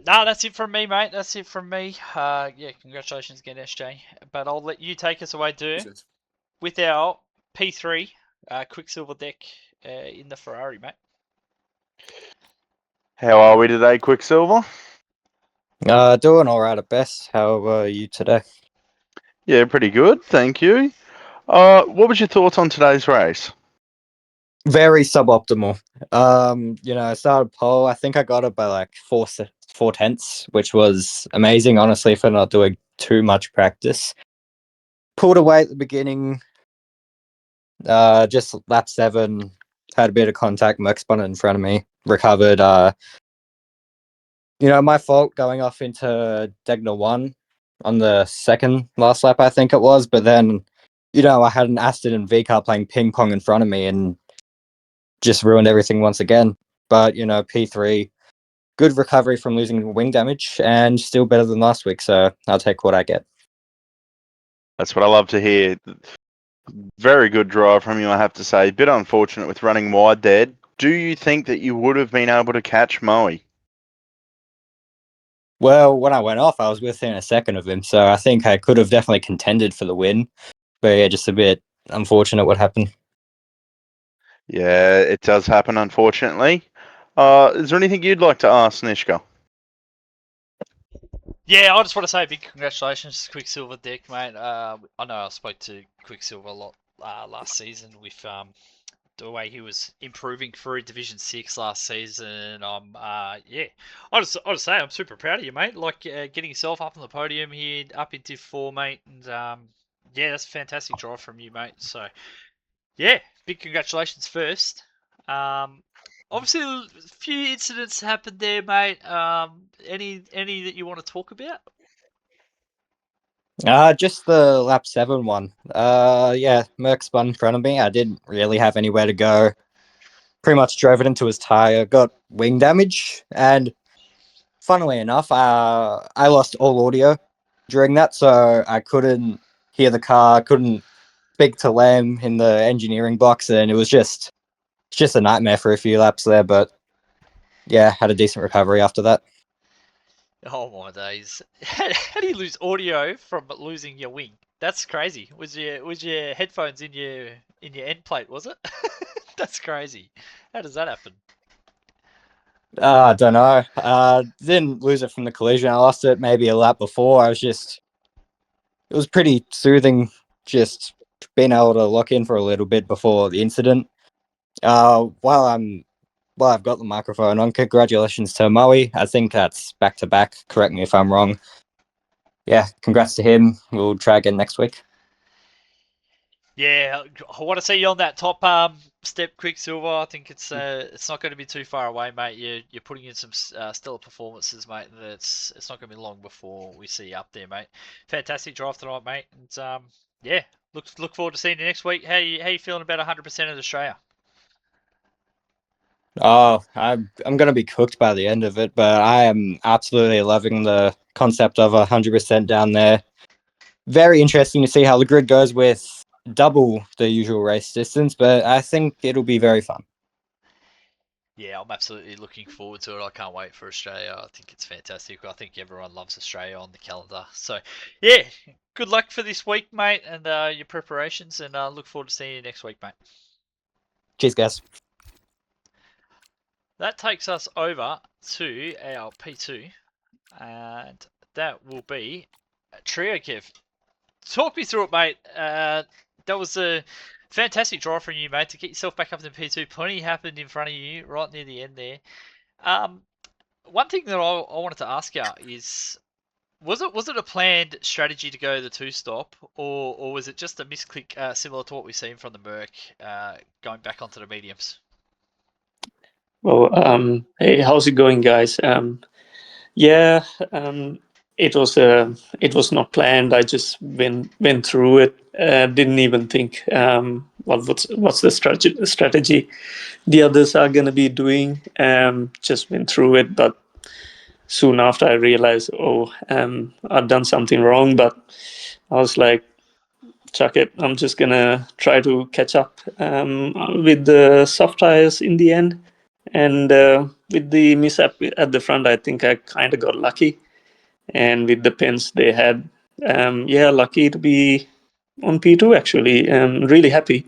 No, that's it from me, mate. That's it from me. Yeah, congratulations again, SJ. But I'll let you take us away, Dirk, with our P3 Quicksilver deck in the Ferrari, mate. How are we today, Quicksilver? Doing all right at best. How are you today? Yeah, pretty good, thank you. What was your thoughts on today's race? Very suboptimal. I started pole. I think I got it by like 4/10, which was amazing, honestly, for not doing too much practice. Pulled away at the beginning. Just lap 7, had a bit of contact. Merc spun it in front of me. Recovered. My fault going off into Degna 1 on the second last lap, I think it was. But then, I had an Aston and V car playing ping pong in front of me and just ruined everything once again. But, P3, good recovery from losing wing damage and still better than last week. So I'll take what I get. That's what I love to hear. Very good drive from you, I have to say. Bit unfortunate with running wide there. Do you think that you would have been able to catch Moey? Well, when I went off, I was within a second of him. So I think I could have definitely contended for the win. But yeah, just a bit unfortunate what happened. Yeah, it does happen, unfortunately. Is there anything you'd like to ask Nishka? Yeah, I just want to say a big congratulations to Quicksilver Deck, mate. I know I spoke to Quicksilver a lot last season with the way he was improving through Division 6 last season. Yeah, I just say I'm super proud of you, mate. Like getting yourself up on the podium here, up in Div4, mate, and yeah, that's a fantastic drive from you, mate. So yeah, big congratulations first. Obviously, a few incidents happened there, mate. Any that you want to talk about? Just the lap 7 one. Yeah, Merc spun in front of me. I didn't really have anywhere to go. Pretty much drove it into his tire, got wing damage, and funnily enough, I lost all audio during that, so I couldn't hear the car, couldn't speak to Lamb in the engineering box, and it was just a nightmare for a few laps there. But yeah, had a decent recovery after that. Oh my days! How do you lose audio from losing your wing? That's crazy. Was your headphones in your end plate? Was it? That's crazy. How does that happen? I don't know. Didn't lose it from the collision. I lost it maybe a lap before. It was pretty soothing just being able to lock in for a little bit before the incident. While I've got the microphone on, congratulations to Moey. I think that's back to back. Correct me if I'm wrong. Yeah, congrats to him. We'll try again next week. Yeah, I want to see you on that top step, Quicksilver. I think it's not going to be too far away, mate. You're putting in some stellar performances, mate. And it's not going to be long before we see you up there, mate. Fantastic drive tonight, mate. And yeah, look forward to seeing you next week. How you feeling about 100% of Australia? Oh, I'm gonna be cooked by the end of it, but I am absolutely loving the concept of 100% down there. Very interesting to see how the grid goes with double the usual race distance, but I think it'll be very fun. Yeah, I'm absolutely looking forward to it. I can't wait for Australia. I think it's fantastic. I think everyone loves Australia on the calendar. So, yeah, good luck for this week, mate, and your preparations. And look forward to seeing you next week, mate. Cheers, guys. That takes us over to our P2, and that will be Trio Kev. Talk me through it, mate. That was a fantastic drive from you, mate, to get yourself back up to P2. Plenty happened in front of you right near the end there. One thing that I wanted to ask you is, was it a planned strategy to go the two stop, or was it just a misclick similar to what we've seen from the Merc going back onto the mediums? Well, hey, how's it going, guys? Yeah, it was not planned. I just went through it. Didn't even think what's the strategy the others are gonna be doing. Just went through it, but soon after I realized, I've done something wrong. But I was like, chuck it. I'm just gonna try to catch up with the soft tires in the end. And with the mishap at the front, I think I kind of got lucky. And with the pins they had, yeah, lucky to be on P2 actually. Really happy.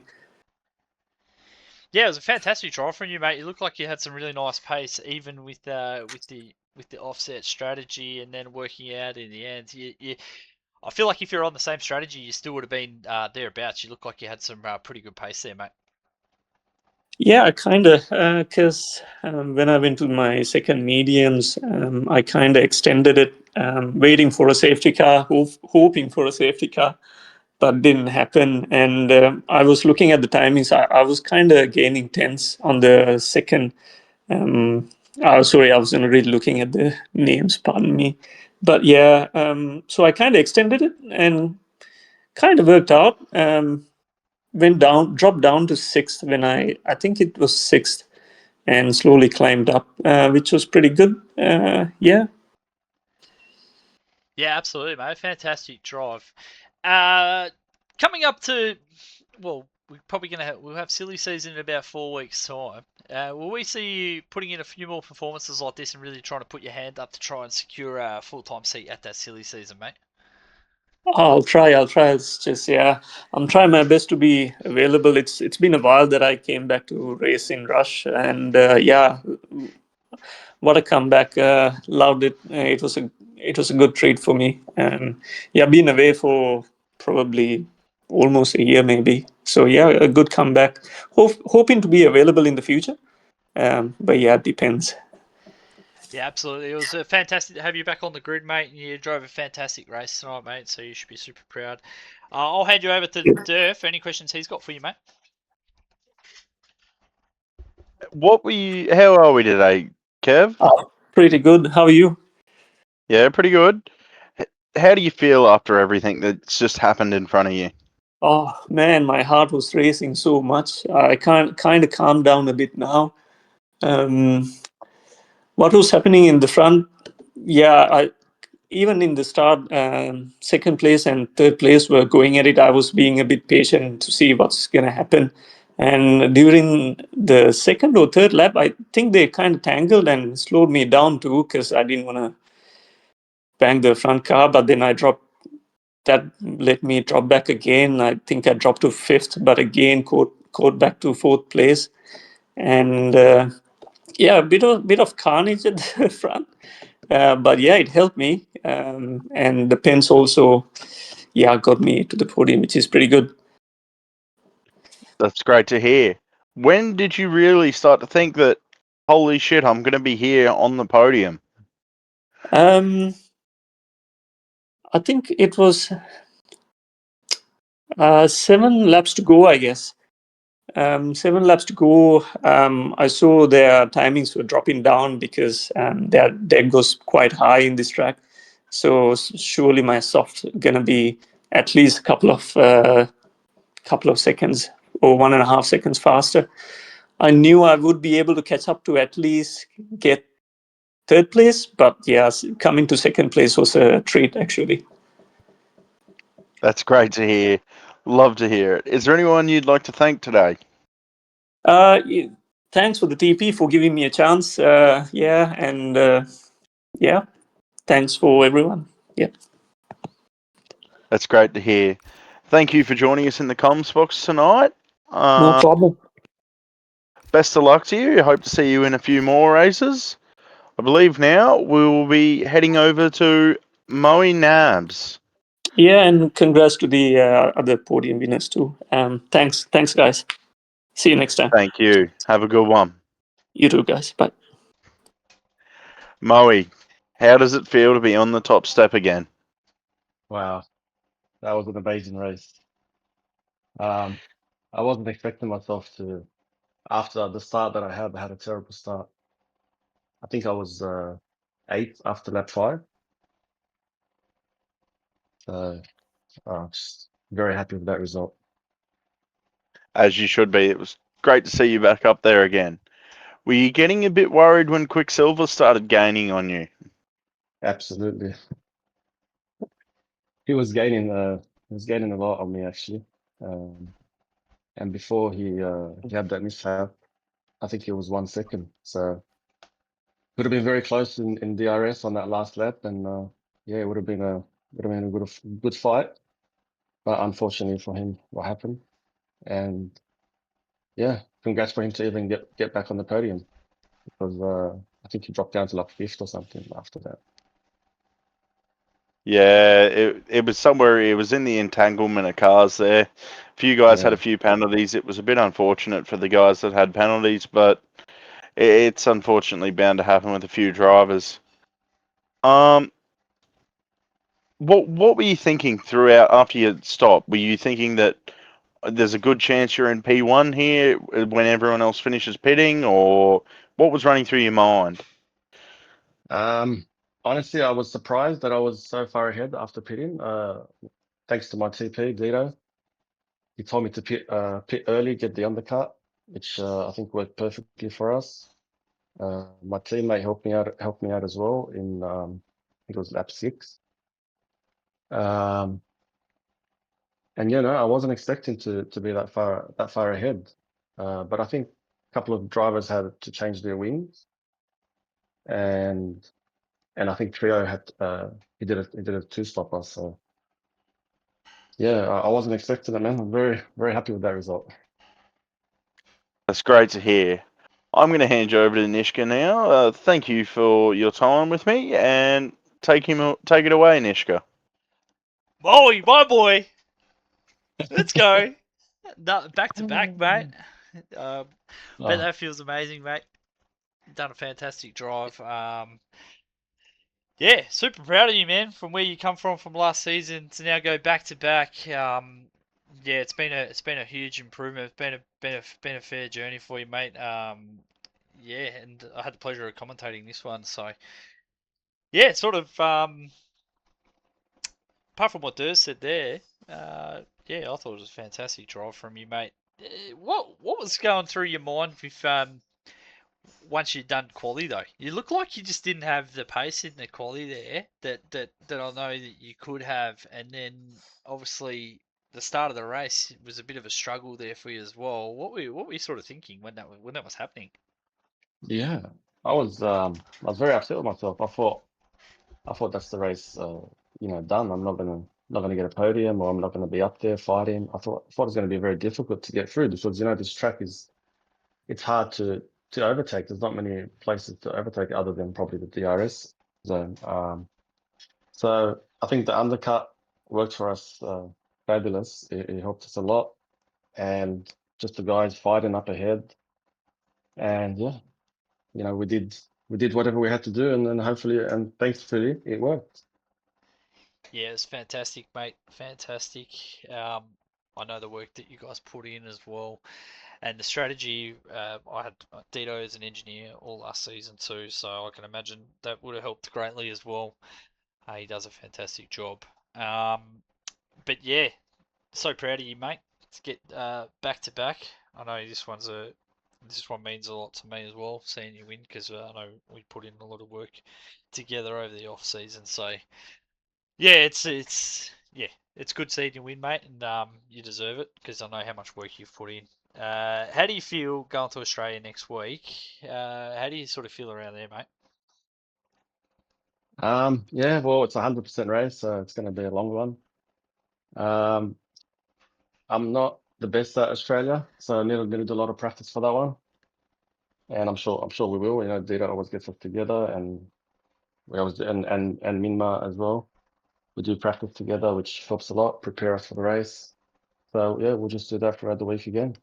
Yeah, it was a fantastic drive from you, mate. You looked like you had some really nice pace, even with the offset strategy, and then working out in the end. I feel like if you're on the same strategy, you still would have been thereabouts. You look like you had some pretty good pace there, mate. Yeah, kind of, because when I went to my second mediums, I kind of extended it, waiting for a safety car, hoping for a safety car, but didn't happen. And I was looking at the timings. I was kind of gaining tenths on the second. Sorry, I wasn't really looking at the names. Pardon me. But yeah, so I kind of extended it and kind of worked out. Went down, dropped down to sixth when I think it was sixth, and slowly climbed up, which was pretty good. Yeah. Yeah, absolutely, mate. Fantastic drive. Coming up to, well, we're probably we'll have silly season in about 4 weeks' time. Will we see you putting in a few more performances like this and really trying to put your hand up to try and secure a full-time seat at that silly season, mate? I'll try. It's just, yeah, I'm trying my best to be available. It's been a while that I came back to race in Rush, and yeah, what a comeback! Loved it. It was a good treat for me. Yeah, been away for probably almost a year, maybe. So yeah, a good comeback. Hoping to be available in the future. But yeah, it depends. Yeah, absolutely. It was fantastic to have you back on the grid, mate. And you drove a fantastic race tonight, mate. So you should be super proud. I'll hand you over to Durf. Any questions he's got for you, mate? What were you? How are we today, Kev? Pretty good. How are you? Yeah, pretty good. How do you feel after everything that's just happened in front of you? Oh man, my heart was racing so much. I can't kind of calm down a bit now. Um, what was happening in the front? Yeah, I even in the start, second place and third place were going at it. I was being a bit patient to see what's gonna happen. And during the second or third lap, I think they kind of tangled and slowed me down too because I didn't want to bang the front car. But then I dropped. That let me drop back again. I think I dropped to fifth, but again caught back to fourth place. And yeah, a bit of carnage at the front. But yeah, it helped me. And the pens also, yeah, got me to the podium, which is pretty good. That's great to hear. When did you really start to think that, holy shit, I'm going to be here on the podium? Um, I think it was 7 laps to go, I guess. 7 laps to go. I saw their timings were dropping down because their deck goes quite high in this track. So surely my soft gonna be at least a couple of seconds or 1.5 seconds faster. I knew I would be able to catch up to at least get third place, but yeah, coming to second place was a treat actually. That's great to hear. Love to hear it. Is there anyone you'd like to thank today? Yeah, thanks for the TP for giving me a chance. Yeah, and yeah, thanks for everyone. Yeah. That's great to hear. Thank you for joining us in the comms box tonight. No problem. Best of luck to you. I hope to see you in a few more races. I believe now we will be heading over to Moey Nabs. Yeah, and congrats to the other podium winners too. Thanks, guys. See you next time. Thank you. Have a good one. You too, guys. Bye. Moey, how does it feel to be on the top step again? Wow, that was an amazing race. I wasn't expecting myself to, after the start that I had a terrible start. I think I was eighth after lap 5. So just very happy with that result. As you should be. It was great to see you back up there again. Were you getting a bit worried when Quicksilver started gaining on you? Absolutely. He was gaining a lot on me actually. And before he had that mishap, I think it was 1 second. So would have been very close in DRS on that last lap, and yeah, it would have been a good fight. But unfortunately for him, what happened, and yeah, congrats for him to even get back on the podium, because I think he dropped down to like fifth or something after that. Yeah, it was somewhere. It was in the entanglement of cars there. A few guys had Yeah. a few penalties. It was a bit unfortunate for the guys that had penalties, but it's unfortunately bound to happen with a few drivers. What were you thinking throughout after you stopped? Were you thinking that there's a good chance you're in P1 here when everyone else finishes pitting, or what was running through your mind? Honestly, I was surprised that I was so far ahead after pitting. Thanks to my TP, Dito. He told me to pit early, get the undercut, which I think worked perfectly for us. My teammate helped me out as well in I think it was lap 6. And I wasn't expecting to be that far ahead. But I think a couple of drivers had to change their wings, and I think Trio had he did a two stopper. So yeah, I wasn't expecting it, man. I'm very very happy with that result. That's great to hear. I'm going to hand you over to Nishka now. Thank you for your time with me, and take it away, Nishka. Moey, my boy. Let's go. No, back to back, mate. Bet Oh, that feels amazing, mate. Done a fantastic drive. Yeah, super proud of you, man. From where you come from last season to now go back to back. Yeah, it's been a huge improvement. It's been a fair journey for you, mate. Yeah, and I had the pleasure of commentating this one. So yeah, it's sort of apart from what Durs said there. Yeah, I thought it was a fantastic drive from you, mate. What was going through your mind with once you'd done quali though? You look like you just didn't have the pace in the quali there that I know that you could have, and then obviously the start of the race was a bit of a struggle there for you as well. What were you sort of thinking when that was happening? yeah, I was very upset with myself. I thought that's the race, done. I'm not gonna get a podium, or I'm not gonna be up there fighting. I thought it was gonna be very difficult to get through, because this track it's hard to overtake. There's not many places to overtake other than probably the DRS zone. So I think the undercut worked for us fabulous. It helped us a lot, and just the guys fighting up ahead, and yeah, we did whatever we had to do, and then hopefully and thankfully it worked. Yeah, it's fantastic, mate. Fantastic. I know the work that you guys put in as well. And the strategy, I had Dito as an engineer all last season too, so I can imagine that would have helped greatly as well. He does a fantastic job. But yeah, so proud of you, mate. To get back to back. I know this one means a lot to me as well, seeing you win, because I know we put in a lot of work together over the off season. So yeah, it's good seeing you win, mate, and you deserve it because I know how much work you've put in. How do you feel going to Australia next week? How do you sort of feel around there, mate? Yeah, well, it's 100% race, so it's going to be a long one. Um, I'm not the best at Australia, so I need to do a lot of practice for that one, and I'm sure we will. Data always gets us together, and we always and Minma as well. We do practice together, which helps a lot, prepare us for the race. So yeah, we'll just do that throughout the week again.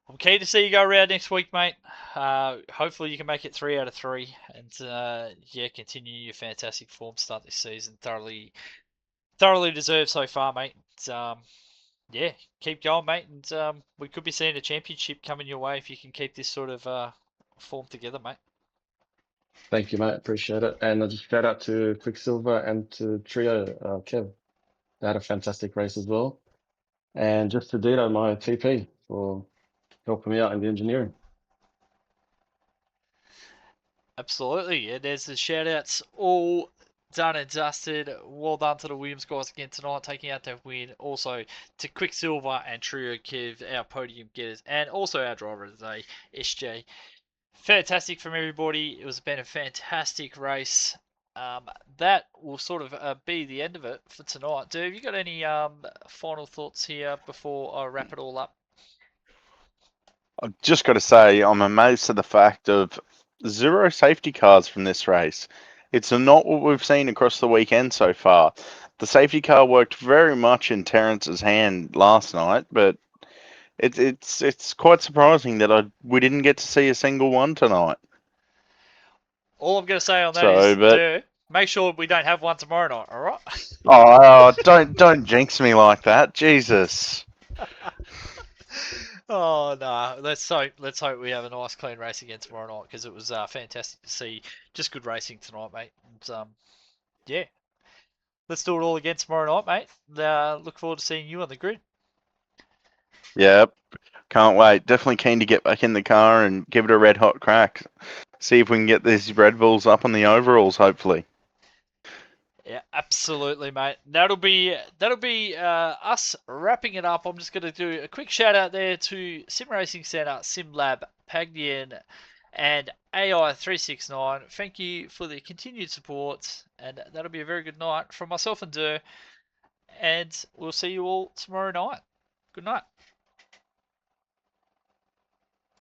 I'm keen to see you go around next week, mate. Hopefully you can make it 3 out of 3, and yeah, continue your fantastic form start this season. Thoroughly deserved so far, mate. Yeah, keep going, mate, and we could be seeing a championship coming your way if you can keep this sort of form together, mate. Thank you, mate. Appreciate it. And just shout out to Quicksilver and to Trio, Kev. They had a fantastic race as well. And just to Dito, my TP, for helping me out in the engineering. Absolutely, yeah. There's the shout outs all done and dusted. Well done to the Williams guys again tonight, taking out that win. Also to Quicksilver and Trio Kev, our podium getters, and also our driver of the day, SJ. Fantastic from everybody. It was been a fantastic race. That will sort of be the end of it for tonight. Do have you got any final thoughts here before I wrap it all up? I've just got to say, I'm amazed at the fact of 0 safety cars from this race. It's not what we've seen across the weekend so far. The safety car worked very much in Terrence's hand last night, but it's quite surprising that we didn't get to see a single one tonight. All I'm going to say on that So, is, but make sure we don't have one tomorrow night, all right? don't jinx me like that, Jesus. Oh no! Let's hope we have a nice clean race again tomorrow night, because it was fantastic to see just good racing tonight, mate. And, yeah, let's do it all again tomorrow night, mate. Look forward to seeing you on the grid. Yep, can't wait. Definitely keen to get back in the car and give it a red hot crack. See if we can get these Red Bulls up on the overalls, hopefully. Yeah, absolutely, mate. That'll be us wrapping it up. I'm just going to do a quick shout out there to Sim Racing Centre, SimLab, Pagdian, and AI369. Thank you for the continued support, and that'll be a very good night from myself and Dur. And we'll see you all tomorrow night. Good night.